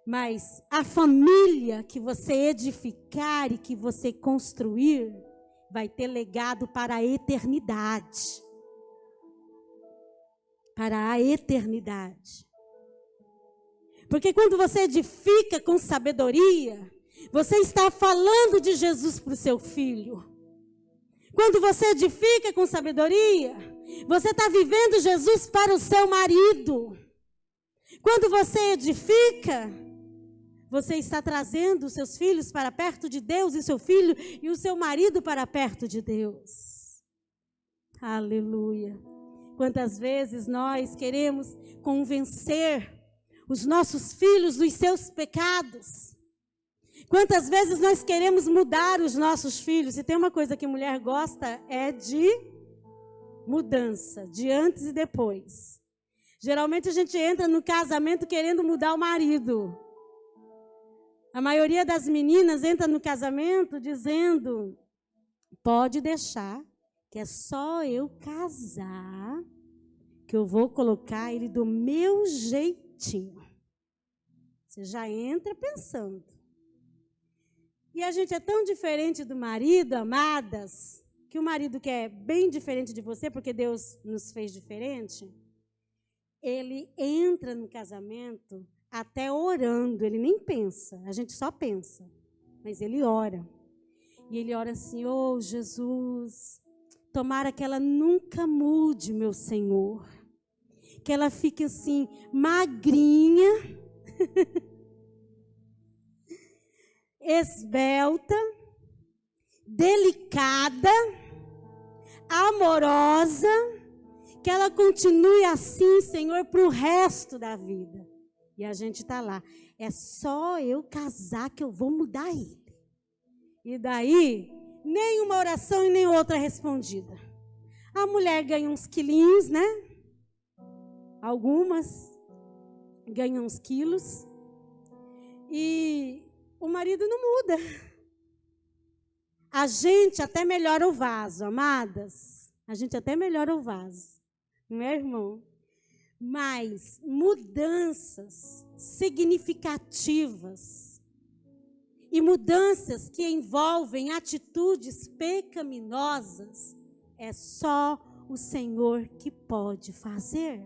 Mas a família que você edificar e que você construir, vai ter legado para a eternidade. Para a eternidade. Porque quando você edifica com sabedoria, você está falando de Jesus para o seu filho. Quando você edifica com sabedoria, você está vivendo Jesus para o seu marido. Quando você edifica, você está trazendo os seus filhos para perto de Deus, e seu filho e o seu marido para perto de Deus. Aleluia. Quantas vezes nós queremos convencer os nossos filhos dos seus pecados. Quantas vezes nós queremos mudar os nossos filhos. E tem uma coisa que mulher gosta, é de mudança, de antes e depois. Geralmente a gente entra no casamento querendo mudar o marido. A maioria das meninas entra no casamento dizendo: pode deixar, que é só eu casar, que eu vou colocar ele do meu jeitinho. Você já entra pensando. E a gente é tão diferente do marido, amadas, que o marido que é bem diferente de você, porque Deus nos fez diferente, ele entra no casamento até orando, ele nem pensa, a gente só pensa, mas ele ora. E ele ora assim: oh Jesus, tomara que ela nunca mude, meu Senhor. Que ela fique assim, magrinha, esbelta, delicada, amorosa, que ela continue assim, Senhor, para o resto da vida. E a gente está lá, é só eu casar que eu vou mudar ele. E daí, nenhuma oração e nem outra respondida. A mulher ganha uns quilinhos, né? Algumas ganham uns quilos. E o marido não muda. A gente até melhora o vaso, amadas. A gente até melhora o vaso. Não é, irmão? Mas mudanças significativas e mudanças que envolvem atitudes pecaminosas, é só o Senhor que pode fazer.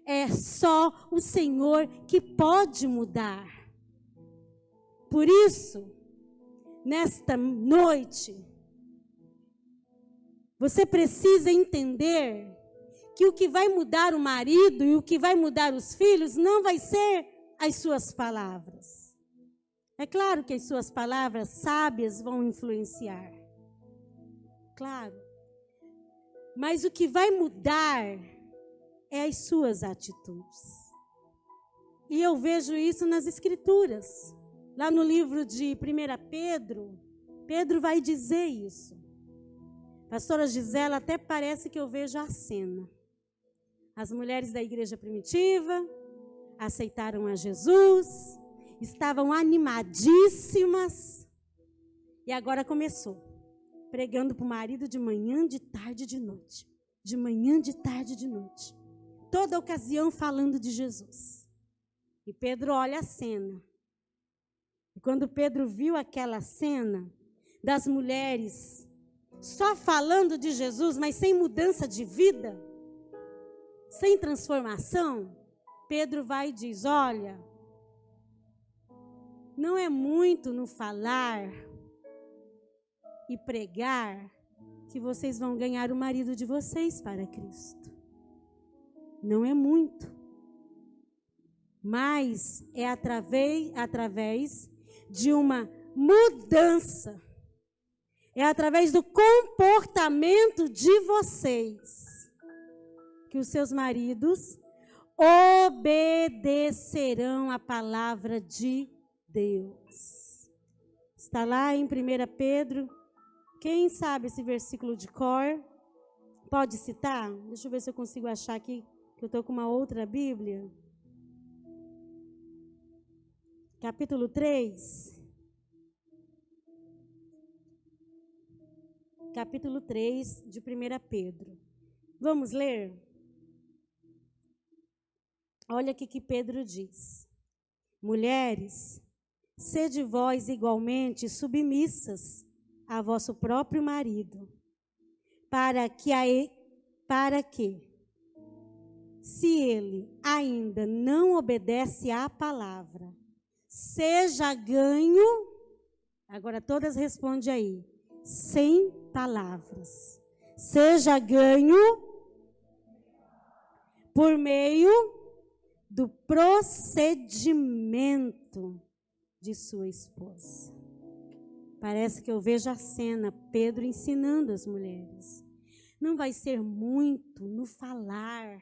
É só o Senhor que pode mudar. Por isso, nesta noite, você precisa entender que o que vai mudar o marido e o que vai mudar os filhos não vai ser as suas palavras. É claro que as suas palavras sábias vão influenciar. Claro. Mas o que vai mudar é as suas atitudes. E eu vejo isso nas Escrituras. Lá no livro de 1 Pedro, Pedro vai dizer isso. Pastora Gisela, até parece que eu vejo a cena. As mulheres da igreja primitiva aceitaram a Jesus, estavam animadíssimas, e agora começou, pregando para o marido de manhã, de tarde e de noite. De manhã, de tarde e de noite. Toda ocasião falando de Jesus. E Pedro olha a cena. E quando Pedro viu aquela cena das mulheres só falando de Jesus, mas sem mudança de vida, sem transformação, Pedro vai e diz: olha, não é muito no falar e pregar que vocês vão ganhar o marido de vocês para Cristo. Não é muito. Mas é através de uma mudança. É através do comportamento de vocês que os seus maridos obedecerão à palavra de Deus. Está lá em 1 Pedro. Quem sabe esse versículo de cor? Pode citar? Deixa eu ver se eu consigo achar aqui, que eu estou com uma outra Bíblia. Capítulo 3. Capítulo 3 de 1 Pedro. Vamos ler? Olha o que Pedro diz. Mulheres, sede vós igualmente submissas a vosso próprio marido, para que, se ele ainda não obedece à palavra, seja ganho, agora todas respondem aí, sem palavras, seja ganho por meio do procedimento de sua esposa. Parece que eu vejo a cena, Pedro ensinando as mulheres. Não vai ser muito no falar,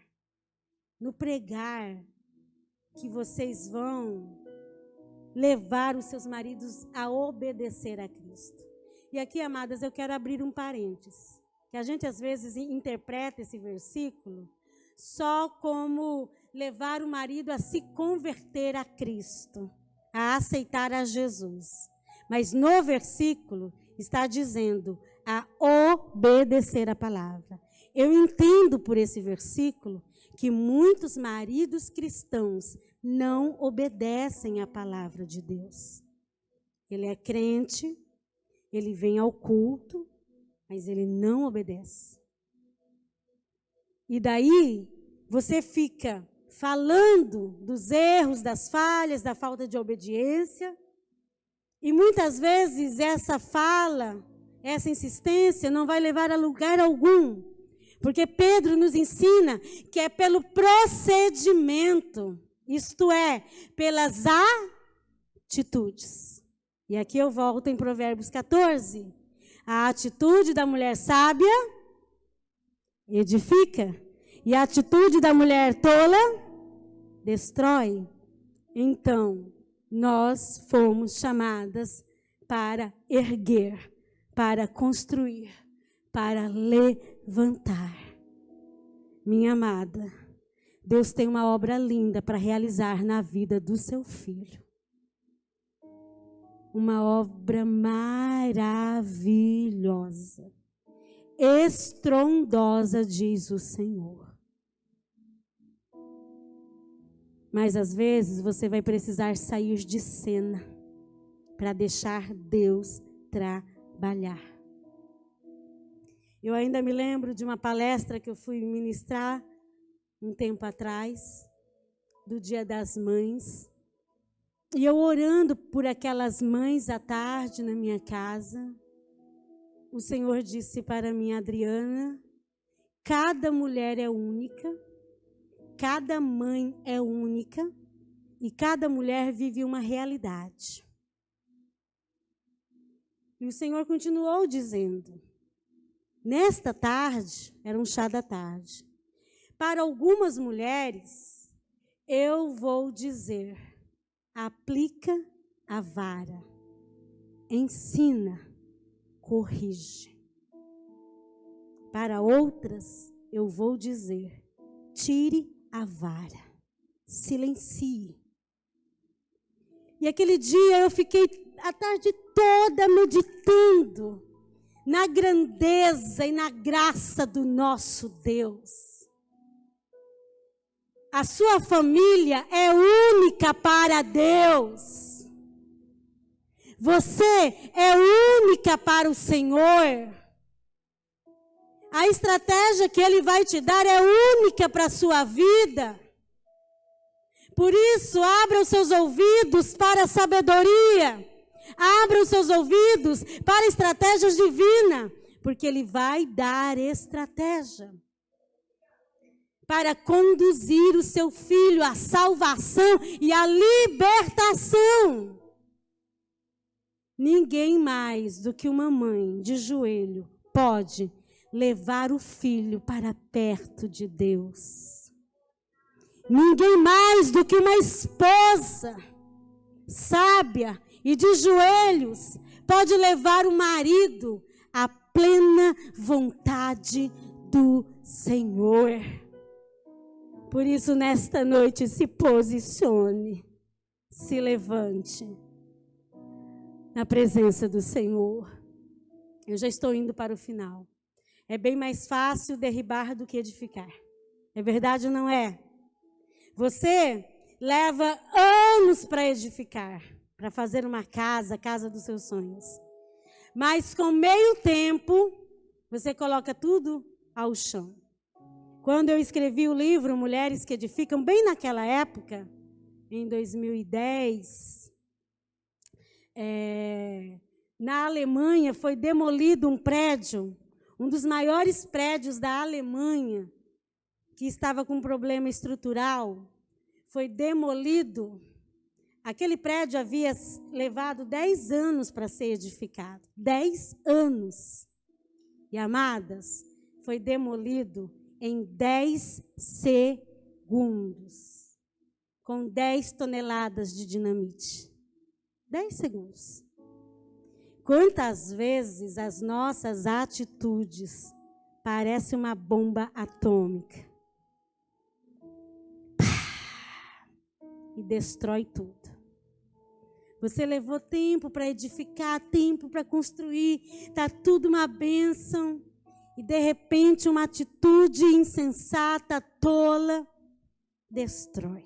no pregar, que vocês vão levar os seus maridos a obedecer a Cristo. E aqui, amadas, eu quero abrir um parênteses, que a gente às vezes interpreta esse versículo só como levar o marido a se converter a Cristo, a aceitar a Jesus. Mas no versículo está dizendo a obedecer a palavra. Eu entendo por esse versículo que muitos maridos cristãos não obedecem à palavra de Deus. Ele é crente, ele vem ao culto, mas ele não obedece. E daí você fica falando dos erros, das falhas, da falta de obediência. E muitas vezes essa fala, essa insistência não vai levar a lugar algum. Porque Pedro nos ensina que é pelo procedimento, isto é, pelas atitudes. E aqui eu volto em Provérbios 14. A atitude da mulher sábia edifica, e a atitude da mulher tola destrói. Então, nós fomos chamadas para erguer, para construir, para levantar. Minha amada, Deus tem uma obra linda para realizar na vida do seu filho. Uma obra maravilhosa, estrondosa, diz o Senhor. Mas às vezes você vai precisar sair de cena para deixar Deus trabalhar. Eu ainda me lembro de uma palestra que eu fui ministrar um tempo atrás, do Dia das Mães. E eu orando por aquelas mães à tarde na minha casa, o Senhor disse para mim: Adriana, cada mulher é única, cada mãe é única e cada mulher vive uma realidade. E o Senhor continuou dizendo, nesta tarde, era um chá da tarde, para algumas mulheres eu vou dizer, aplica a vara, ensina, corrige. Para outras, eu vou dizer, tire a vara, silencie. E aquele dia eu fiquei a tarde toda meditando na grandeza e na graça do nosso Deus. A sua família é única para Deus. Você é única para o Senhor. A estratégia que Ele vai te dar é única para a sua vida. Por isso, abra os seus ouvidos para a sabedoria. Abra os seus ouvidos para estratégias divinas. Porque Ele vai dar estratégia para conduzir o seu filho à salvação e à libertação. Ninguém mais do que uma mãe de joelho pode levar o filho para perto de Deus. Ninguém mais do que uma esposa sábia e de joelhos pode levar o marido à plena vontade do Senhor. Por isso, nesta noite, se posicione, se levante na presença do Senhor. Eu já estou indo para o final. É bem mais fácil derribar do que edificar. É verdade ou não é? Você leva anos para edificar, para fazer uma casa, a casa dos seus sonhos. Mas com meio tempo, você coloca tudo ao chão. Quando eu escrevi o livro Mulheres que Edificam, bem naquela época, em 2010, na Alemanha foi demolido um prédio, um dos maiores prédios da Alemanha, que estava com um problema estrutural, foi demolido. Aquele prédio havia levado 10 anos para ser edificado. 10 anos. E, amadas, foi demolido em 10 segundos, com 10 toneladas de dinamite. 10 segundos. Quantas vezes as nossas atitudes parecem uma bomba atômica? E destrói tudo. Você levou tempo para edificar, tempo para construir, está tudo uma bênção. E de repente uma atitude insensata, tola, destrói.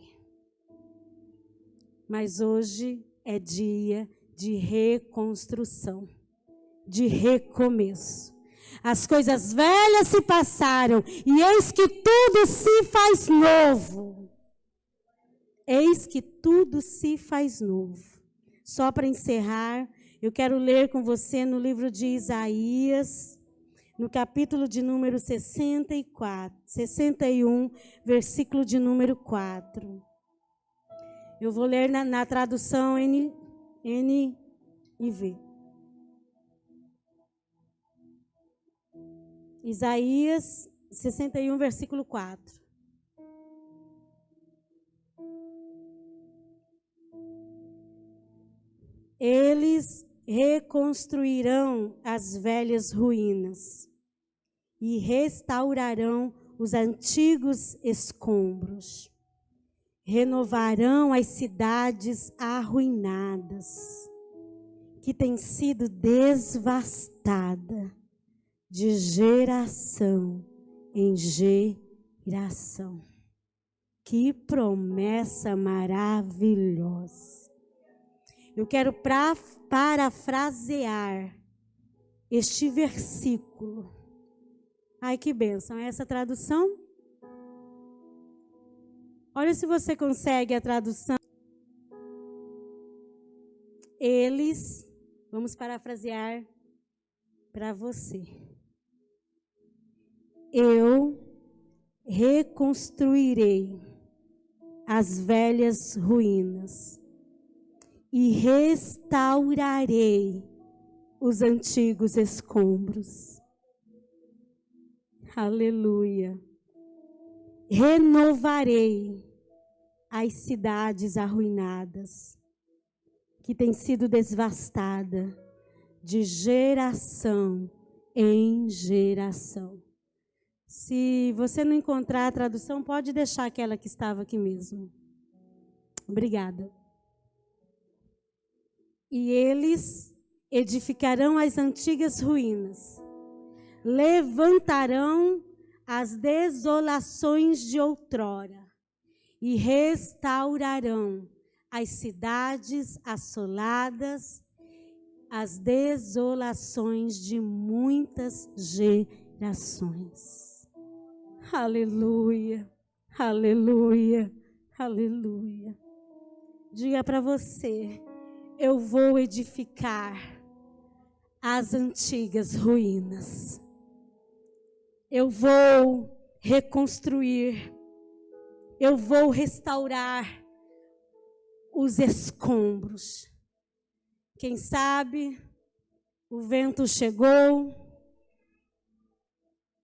Mas hoje é dia de reconstrução, de recomeço. As coisas velhas se passaram e eis que tudo se faz novo. Eis que tudo se faz novo. Só para encerrar, eu quero ler com você no livro de Isaías, no capítulo de número 61, versículo de número 4. Eu vou ler na tradução NIV. Isaías 61, versículo 4. Eles reconstruirão as velhas ruínas e restaurarão os antigos escombros. Renovarão as cidades arruinadas, que têm sido devastadas de geração em geração. Que promessa maravilhosa! Eu quero parafrasear este versículo. Ai, que bênção! É essa tradução? Olha se você consegue a tradução. Eles, vamos parafrasear para você. Eu reconstruirei as velhas ruínas e restaurarei os antigos escombros. Aleluia. Renovarei as cidades arruinadas, que têm sido devastadas de geração em geração. Se você não encontrar a tradução, pode deixar aquela que estava aqui mesmo. Obrigada. E eles edificarão as antigas ruínas, levantarão as desolações de outrora e restaurarão as cidades assoladas, as desolações de muitas gerações. Aleluia, aleluia, aleluia. Diga para você: eu vou edificar as antigas ruínas. Eu vou reconstruir. Eu vou restaurar os escombros. Quem sabe o vento chegou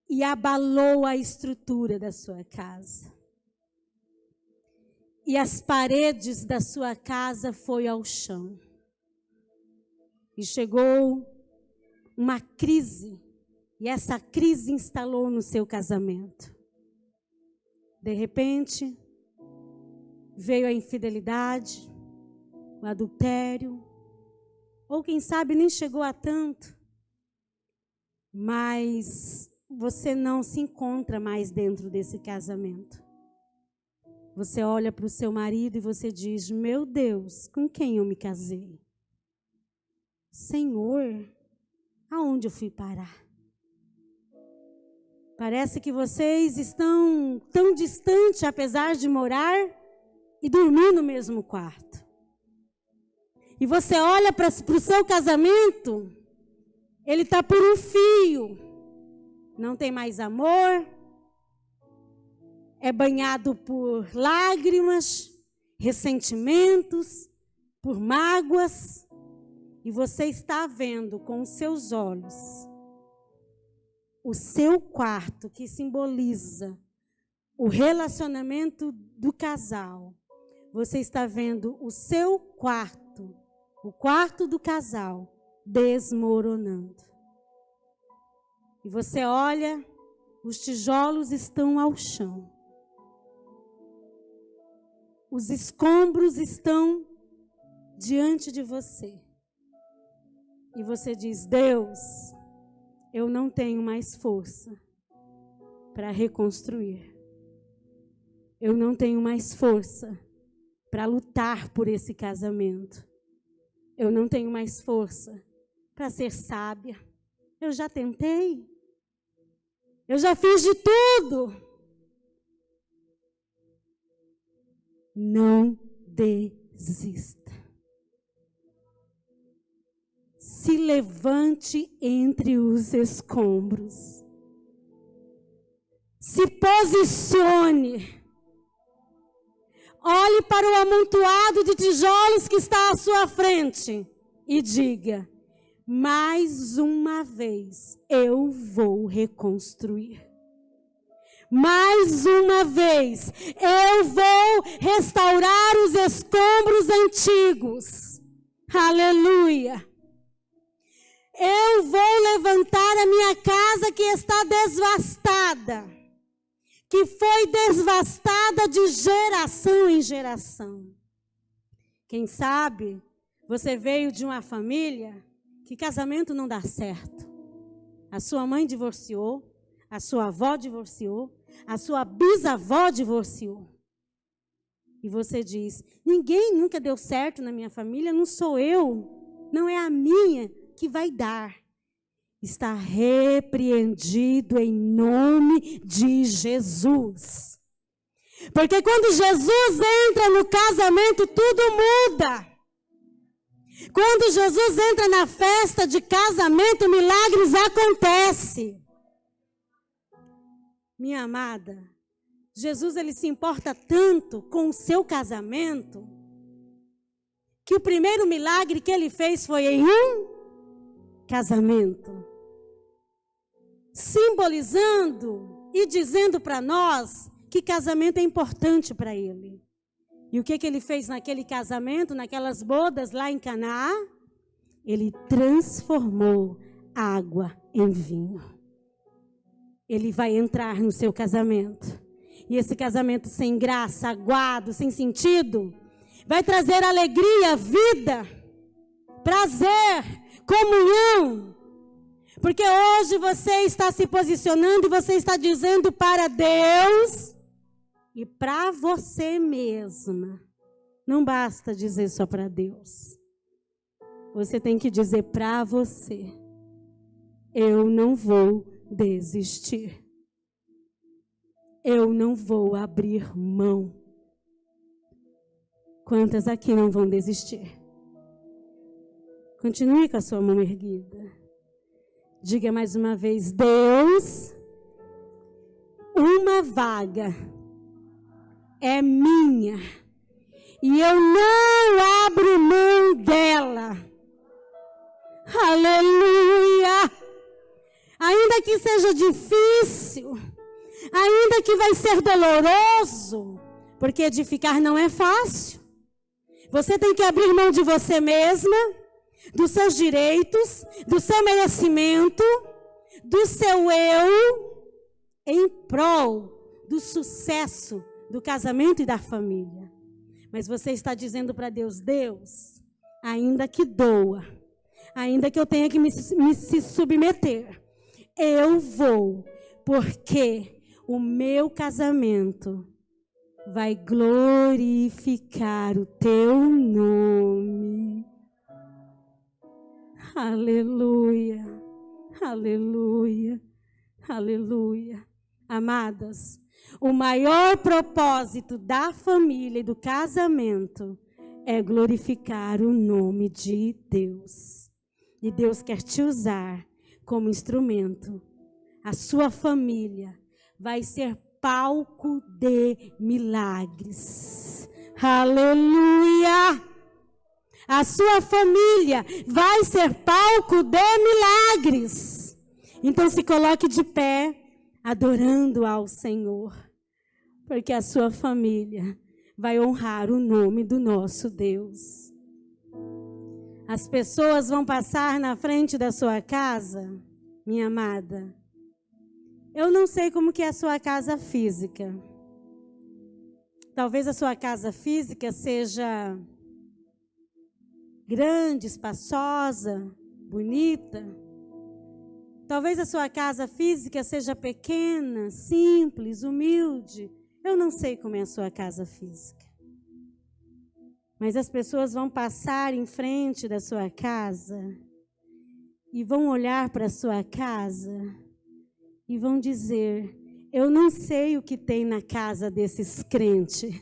e abalou a estrutura da sua casa. E as paredes da sua casa foi ao chão. E chegou uma crise. E essa crise instalou no seu casamento. De repente, veio a infidelidade, o adultério, ou quem sabe nem chegou a tanto, mas você não se encontra mais dentro desse casamento. Você olha para o seu marido e você diz: meu Deus, com quem eu me casei? Senhor, aonde eu fui parar? Parece que vocês estão tão distantes, apesar de morar e dormir no mesmo quarto. E você olha para o seu casamento, ele está por um fio. Não tem mais amor, é banhado por lágrimas, ressentimentos, por mágoas. E você está vendo com os seus olhos o seu quarto, que simboliza o relacionamento do casal. Você está vendo o seu quarto, o quarto do casal, desmoronando. E você olha, os tijolos estão ao chão. Os escombros estão diante de você. E você diz: Deus, eu não tenho mais força para reconstruir. Eu não tenho mais força para lutar por esse casamento. Eu não tenho mais força para ser sábia. Eu já tentei. Eu já fiz de tudo. Não desista. Se levante entre os escombros. Se posicione. Olhe para o amontoado de tijolos que está à sua frente e diga: mais uma vez eu vou reconstruir. Mais uma vez eu vou restaurar os escombros antigos. Aleluia. Eu vou levantar a minha casa que está devastada, que foi devastada de geração em geração. Quem sabe você veio de uma família que casamento não dá certo. A sua mãe divorciou, a sua avó divorciou, a sua bisavó divorciou. E você diz: ninguém nunca deu certo na minha família, não sou eu, não é a minha que vai dar. Está repreendido em nome de Jesus. Porque quando Jesus entra no casamento, tudo muda. Quando Jesus entra na festa de casamento, milagres acontecem. Minha amada, Jesus ele se importa tanto com o seu casamento, que o primeiro milagre que ele fez foi em um casamento, simbolizando e dizendo para nós que casamento é importante para ele. E o que ele fez naquele casamento, naquelas bodas lá em Canaã? Ele transformou água em vinho. Ele vai entrar no seu casamento. E esse casamento sem graça, aguado, sem sentido, vai trazer alegria, vida, prazer, comunhão. Porque hoje você está se posicionando e você está dizendo para Deus e para você mesma. Não basta dizer só para Deus. Você tem que dizer para você: eu não vou desistir. Eu não vou abrir mão. Quantas aqui não vão desistir? Continue com a sua mão erguida. Diga mais uma vez: Deus, uma vaga é minha e eu não abro mão dela. Aleluia! Ainda que seja difícil, ainda que vai ser doloroso, porque edificar não é fácil. Você tem que abrir mão de você mesma, dos seus direitos, do seu merecimento, do seu eu, em prol do sucesso do casamento e da família. Mas você está dizendo para Deus: Deus, ainda que doa, ainda que eu tenha que me submeter, eu vou, porque o meu casamento vai glorificar o teu nome. Aleluia, aleluia, aleluia. Amadas, o maior propósito da família e do casamento é glorificar o nome de Deus. E Deus quer te usar como instrumento. A sua família vai ser palco de milagres. Aleluia! A sua família vai ser palco de milagres. Então se coloque de pé, adorando ao Senhor, porque a sua família vai honrar o nome do nosso Deus. As pessoas vão passar na frente da sua casa, minha amada. Eu não sei como que é a sua casa física. Talvez a sua casa física seja grande, espaçosa, bonita. Talvez a sua casa física seja pequena, simples, humilde. Eu não sei como é a sua casa física. Mas as pessoas vão passar em frente da sua casa e vão olhar para a sua casa e vão dizer: eu não sei o que tem na casa desses crentes.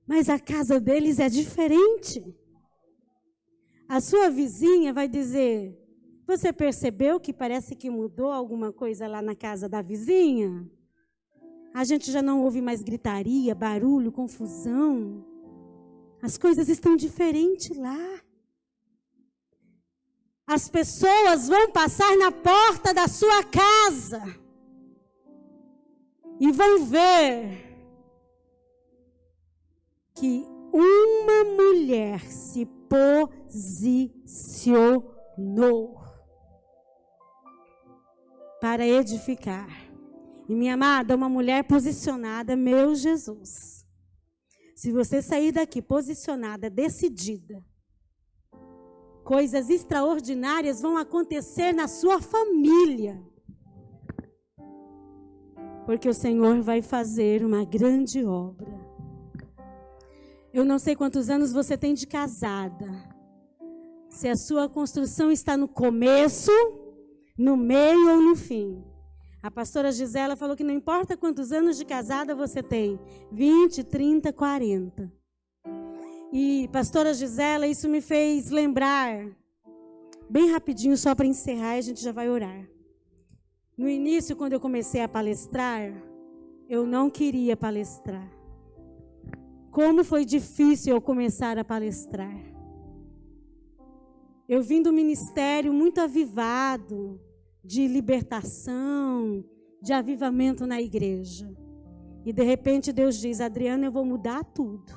Mas a casa deles é diferente. A sua vizinha vai dizer: você percebeu que parece que mudou alguma coisa lá na casa da vizinha? A gente já não ouve mais gritaria, barulho, confusão. As coisas estão diferentes lá. As pessoas vão passar na porta da sua casa e vão ver que uma mulher se posicionou para edificar. E minha amada, uma mulher posicionada, meu Jesus. Se você sair daqui posicionada, decidida, coisas extraordinárias vão acontecer na sua família. Porque o Senhor vai fazer uma grande obra. Eu não sei quantos anos você tem de casada. Se a sua construção está no começo, no meio ou no fim. A pastora Gisela falou que não importa quantos anos de casada você tem, 20, 30, 40. E, pastora Gisela, isso me fez lembrar, bem rapidinho, só para encerrar, a gente já vai orar. No início, quando eu comecei a palestrar, eu não queria palestrar. Como foi difícil eu começar a palestrar. Eu vim do ministério muito avivado, de libertação, de avivamento na igreja. E de repente Deus diz: Adriana, eu vou mudar tudo.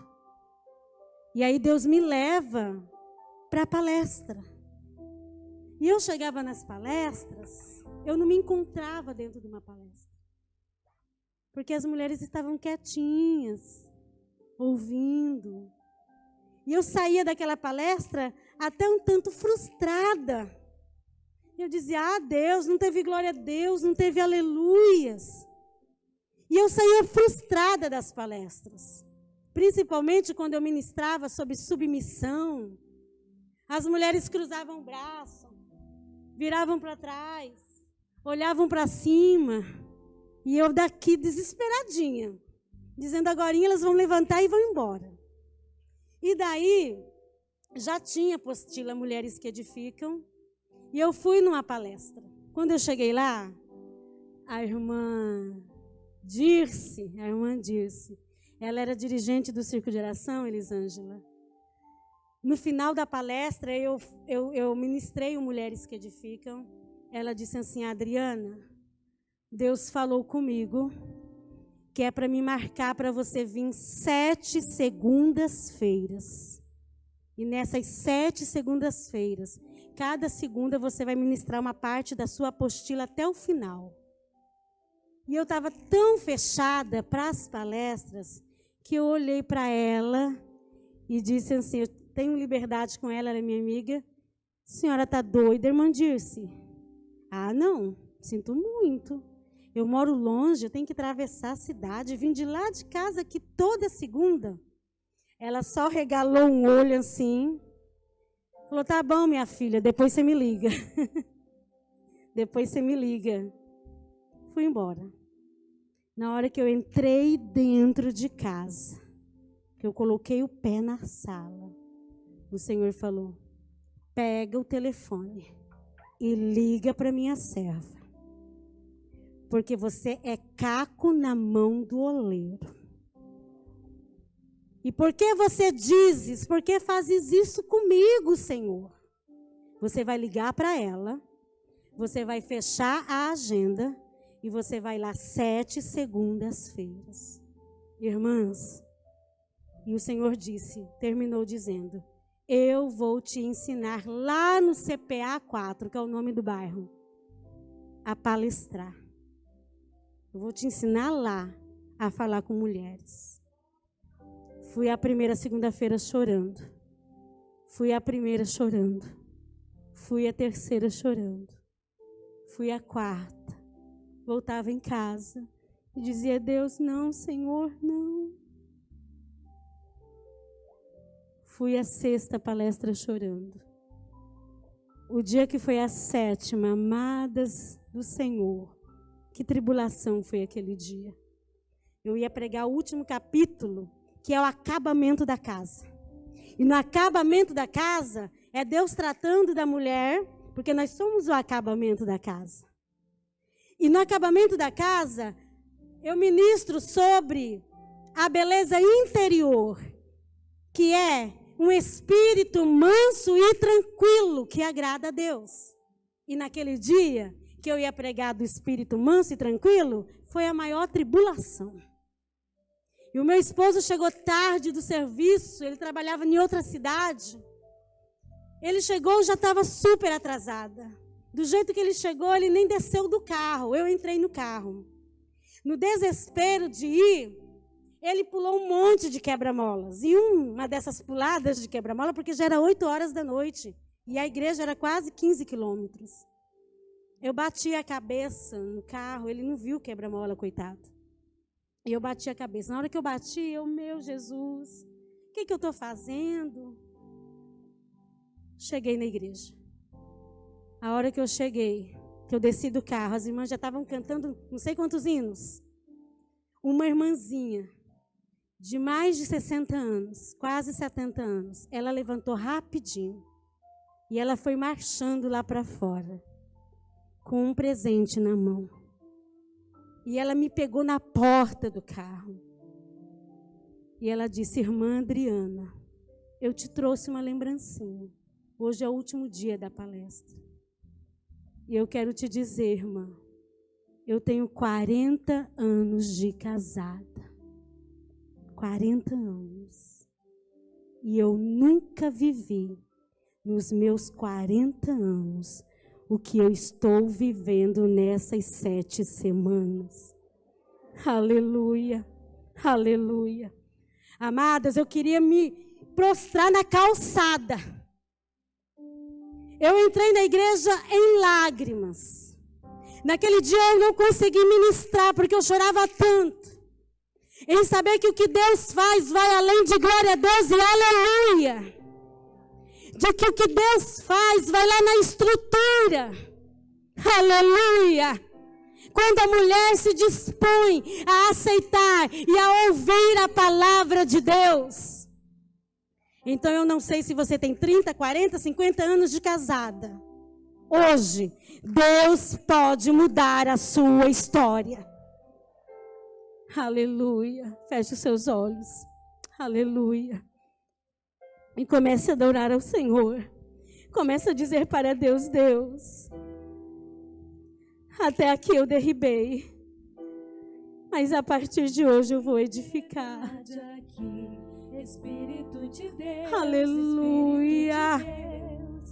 E aí Deus me leva para a palestra. E eu chegava nas palestras, eu não me encontrava dentro de uma palestra. Porque as mulheres estavam quietinhas, ouvindo. E eu saía daquela palestra até um tanto frustrada. Eu dizia: Deus, não teve glória a Deus, não teve aleluias. E eu saía frustrada das palestras. Principalmente quando eu ministrava sobre submissão. As mulheres cruzavam o braço, viravam para trás, olhavam para cima. E eu daqui desesperadinha, dizendo: agorinha elas vão levantar e vão embora. E daí, já tinha apostila Mulheres que Edificam, e eu fui numa palestra. Quando eu cheguei lá, a irmã Dirce, ela era dirigente do Circo de Oração, Elisângela. No final da palestra, eu ministrei o Mulheres que Edificam. Ela disse assim: Adriana, Deus falou comigo que é para me marcar para você vir 7 segundas-feiras. E nessas 7 segundas-feiras, cada segunda você vai ministrar uma parte da sua apostila até o final. E eu estava tão fechada para as palestras que eu olhei para ela e disse assim, eu tenho liberdade com ela, ela é minha amiga. A senhora está doida, irmã Dirce? Ah, não, sinto muito. Eu moro longe, eu tenho que atravessar a cidade, vim de lá de casa aqui toda segunda. Ela só regalou um olho assim, falou: tá bom, minha filha, depois você me liga. Depois você me liga. Fui embora. Na hora que eu entrei dentro de casa, que eu coloquei o pé na sala, o Senhor falou: pega o telefone e liga para minha serva. Porque você é caco na mão do oleiro. E por que você dizes? Por que fazes isso comigo, Senhor? Você vai ligar para ela, você vai fechar a agenda e você vai lá 7 segundas-feiras. Irmãs, e o Senhor disse, terminou dizendo: eu vou te ensinar lá no CPA 4, que é o nome do bairro, a palestrar. Eu vou te ensinar lá a falar com mulheres. Fui a primeira segunda-feira chorando. Fui a primeira chorando. Fui a terceira chorando. Fui a quarta. Voltava em casa e dizia: Deus, não, Senhor, não. Fui a sexta palestra chorando. O dia que foi a 7ª, amadas do Senhor, que tribulação foi aquele dia. Eu ia pregar o último capítulo, que é o acabamento da casa. E no acabamento da casa, é Deus tratando da mulher, porque nós somos o acabamento da casa. E no acabamento da casa, eu ministro sobre a beleza interior, que é um espírito manso e tranquilo, que agrada a Deus. E naquele dia que eu ia pregar do espírito manso e tranquilo, foi a maior tribulação. E o meu esposo chegou tarde do serviço, ele trabalhava em outra cidade. Ele chegou e já estava super atrasada. Do jeito que ele chegou, ele nem desceu do carro, eu entrei no carro. No desespero de ir, ele pulou um monte de quebra-molas. E uma dessas puladas de quebra-mola, porque já era 8 horas da noite, e a igreja era quase 15 quilômetros. Eu bati a cabeça no carro, ele não viu o quebra-mola, coitado. E eu bati a cabeça. Na hora que eu bati, meu Jesus, o que eu estou fazendo? Cheguei na igreja. A hora que eu cheguei, que eu desci do carro, as irmãs já estavam cantando não sei quantos hinos. Uma irmãzinha, de mais de 60 anos, quase 70 anos, ela levantou rapidinho. E ela foi marchando lá para fora, com um presente na mão. E ela me pegou na porta do carro. E ela disse: irmã Adriana, eu te trouxe uma lembrancinha. Hoje é o último dia da palestra. E eu quero te dizer, irmã, Eu tenho 40 anos de casada. 40 anos. E eu nunca vivi, nos meus 40 anos, o que eu estou vivendo nessas 7 semanas. Aleluia, aleluia. Amadas, eu queria me prostrar na calçada. Eu entrei na igreja em lágrimas. Naquele dia eu não consegui ministrar, porque eu chorava tanto. Em saber que o que Deus faz vai além de glória a Deus e aleluia. De que o que Deus faz vai lá na estrutura. Aleluia. Quando a mulher se dispõe a aceitar e a ouvir a palavra de Deus. Então eu não sei se você tem 30, 40, 50 anos de casada. Hoje, Deus pode mudar a sua história. Aleluia. Feche os seus olhos. Aleluia. E comece a adorar ao Senhor. Comece a dizer para Deus, Deus, até aqui eu derribei, mas a partir de hoje eu vou edificar. Espírito de Deus, Aleluia. Espírito de Deus,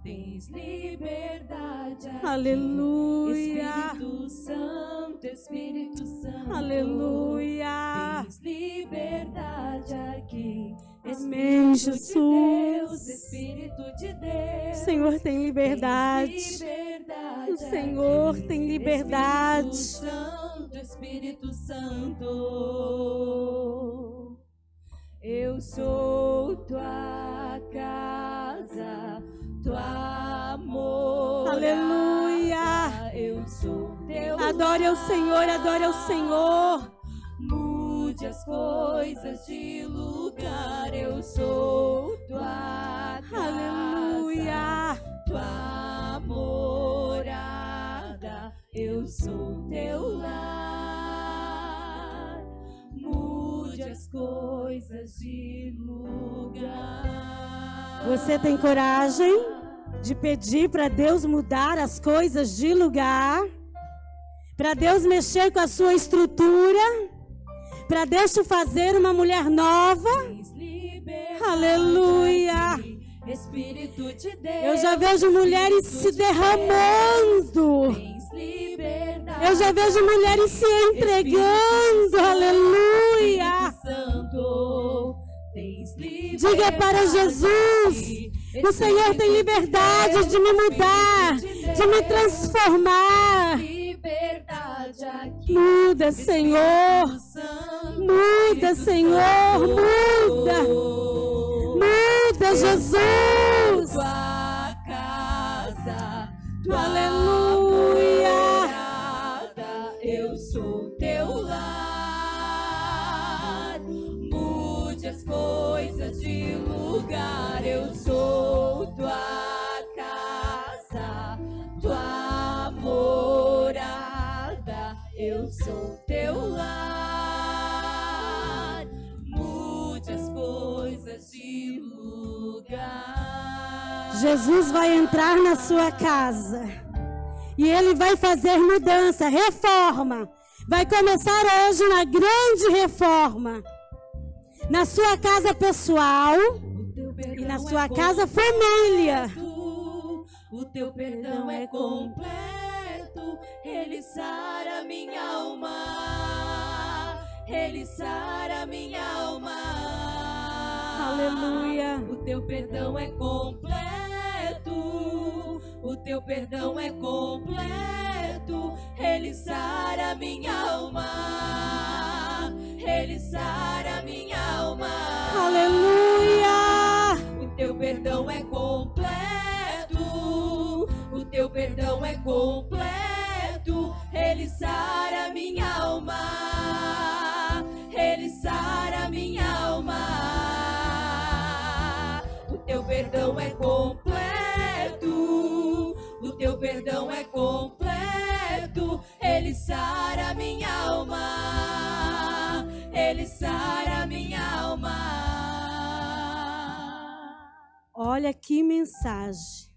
tens liberdade aqui. Aleluia. Espírito Santo, Aleluia. tens liberdade aqui. Amém, Espírito Jesus. de Deus, Espírito de Deus, O Senhor tem liberdade. tens liberdade O Senhor aqui. tem liberdade. Espírito Santo, eu sou tua casa, tua morada. Aleluia. Eu sou teu Adore ao Senhor, adore ao Senhor. Mude as coisas de lugar. Eu sou tua casa, Aleluia. tua morada. Eu sou teu lar. Mude as coisas de lugar. Você tem coragem de pedir para Deus mudar as coisas de lugar? Para Deus mexer com a sua estrutura? Para Deus te fazer uma mulher nova? Aleluia. Espírito de Deus, Eu já vejo mulheres se derramando. Eu já vejo mulheres se entregando. Aleluia. Diga para Jesus: o Senhor tem liberdade de me mudar, de me transformar. Muda, Senhor. Muda, Senhor. Muda. Muda, Jesus. Tua casa, tua Aleluia. morada, eu sou teu lar. Mude as coisas de lugar. Eu sou tua casa, tua morada. Eu sou teu lar. Mude as coisas de lugar. Jesus vai entrar na sua casa e Ele vai fazer mudança, reforma. Vai começar hoje uma grande reforma na sua casa pessoal e na sua casa família. O teu perdão é completo, ele sara minha alma, ele sara minha alma. Aleluia. O teu perdão é completo, o teu perdão é completo, ele sara minha alma, ele sara minha alma. Aleluia. O teu perdão é completo, o teu perdão é completo, ele sara minha alma, ele sara minha alma. O teu perdão é completo, o teu perdão é completo, ele sara minha alma, ele sara minha alma. Olha que mensagem.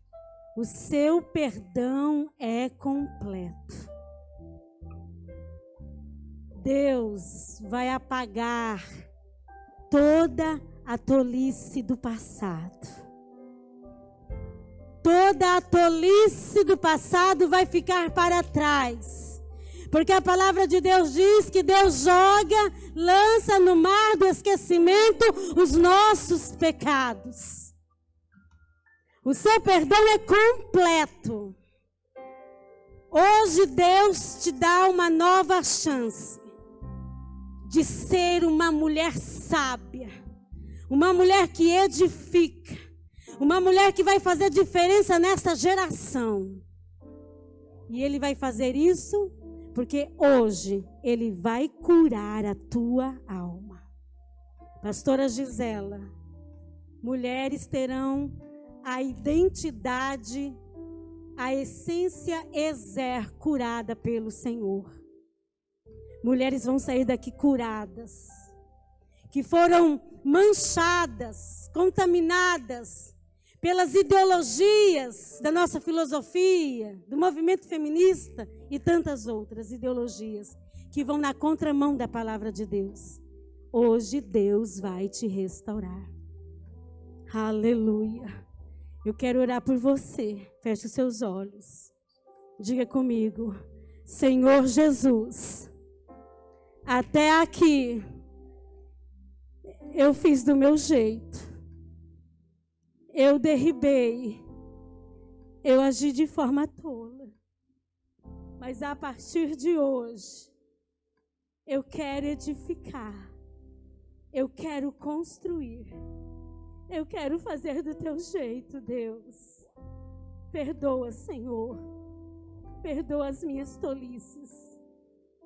O seu perdão é completo. Deus vai apagar toda a tolice do passado. Toda a tolice do passado vai ficar para trás. Porque a palavra de Deus diz que Deus joga, lança no mar do esquecimento os nossos pecados. O seu perdão é completo. Hoje Deus te dá uma nova chance de ser uma mulher sábia, uma mulher que edifica, uma mulher que vai fazer diferença nesta geração. E Ele vai fazer isso porque hoje Ele vai curar a tua alma. Pastora Gisela, mulheres terão a identidade, a essência Ezer curada pelo Senhor. Mulheres vão sair daqui curadas, que foram manchadas, contaminadas pelas ideologias da nossa filosofia, do movimento feminista e tantas outras ideologias que vão na contramão da palavra de Deus. Hoje Deus vai te restaurar. Aleluia. Eu quero orar por você. Feche os seus olhos. Diga comigo: Senhor Jesus, até aqui eu fiz do meu jeito. Eu derribei. Eu agi de forma tola. Mas a partir de hoje, eu quero edificar. Eu quero construir. Eu quero fazer do teu jeito, Deus. Perdoa, Senhor. Perdoa as minhas tolices.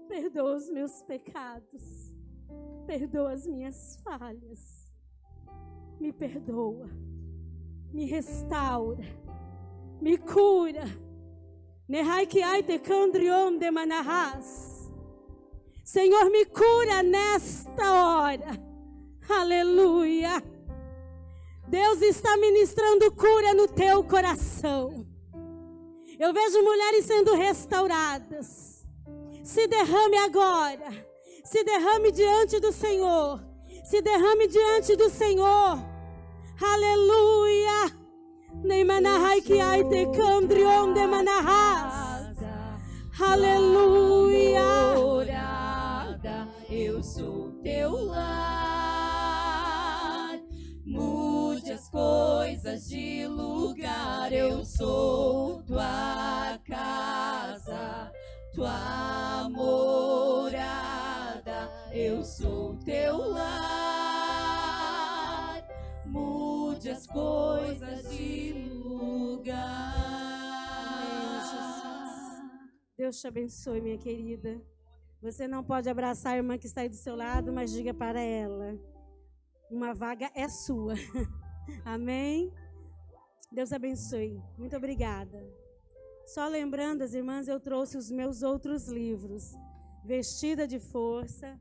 Perdoa os meus pecados. Perdoa as minhas falhas. Me perdoa. Me restaura. Me cura. Senhor, me cura nesta hora. Aleluia. Deus está ministrando cura no teu coração. Eu vejo mulheres sendo restauradas. Se derrame agora. Se derrame diante do Senhor. Se derrame diante do Senhor. Aleluia. Aleluia. Eu sou teu lar. Mude as coisas de lugar. Eu sou tua casa, tua morada. Eu sou teu lar. Mude as coisas de lugar. Deus te abençoe, minha querida. Você não pode abraçar a irmã que está aí do seu lado, mas diga para ela: uma vaga é sua. Amém? Deus abençoe. Muito obrigada. Só lembrando, as irmãs, eu trouxe os meus outros livros. Vestida de Força,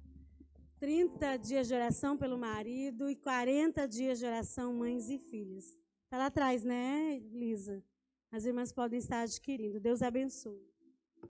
30 dias de oração pelo marido e 40 dias de oração mães e filhos. Está lá atrás, né, Lisa? As irmãs podem estar adquirindo. Deus abençoe.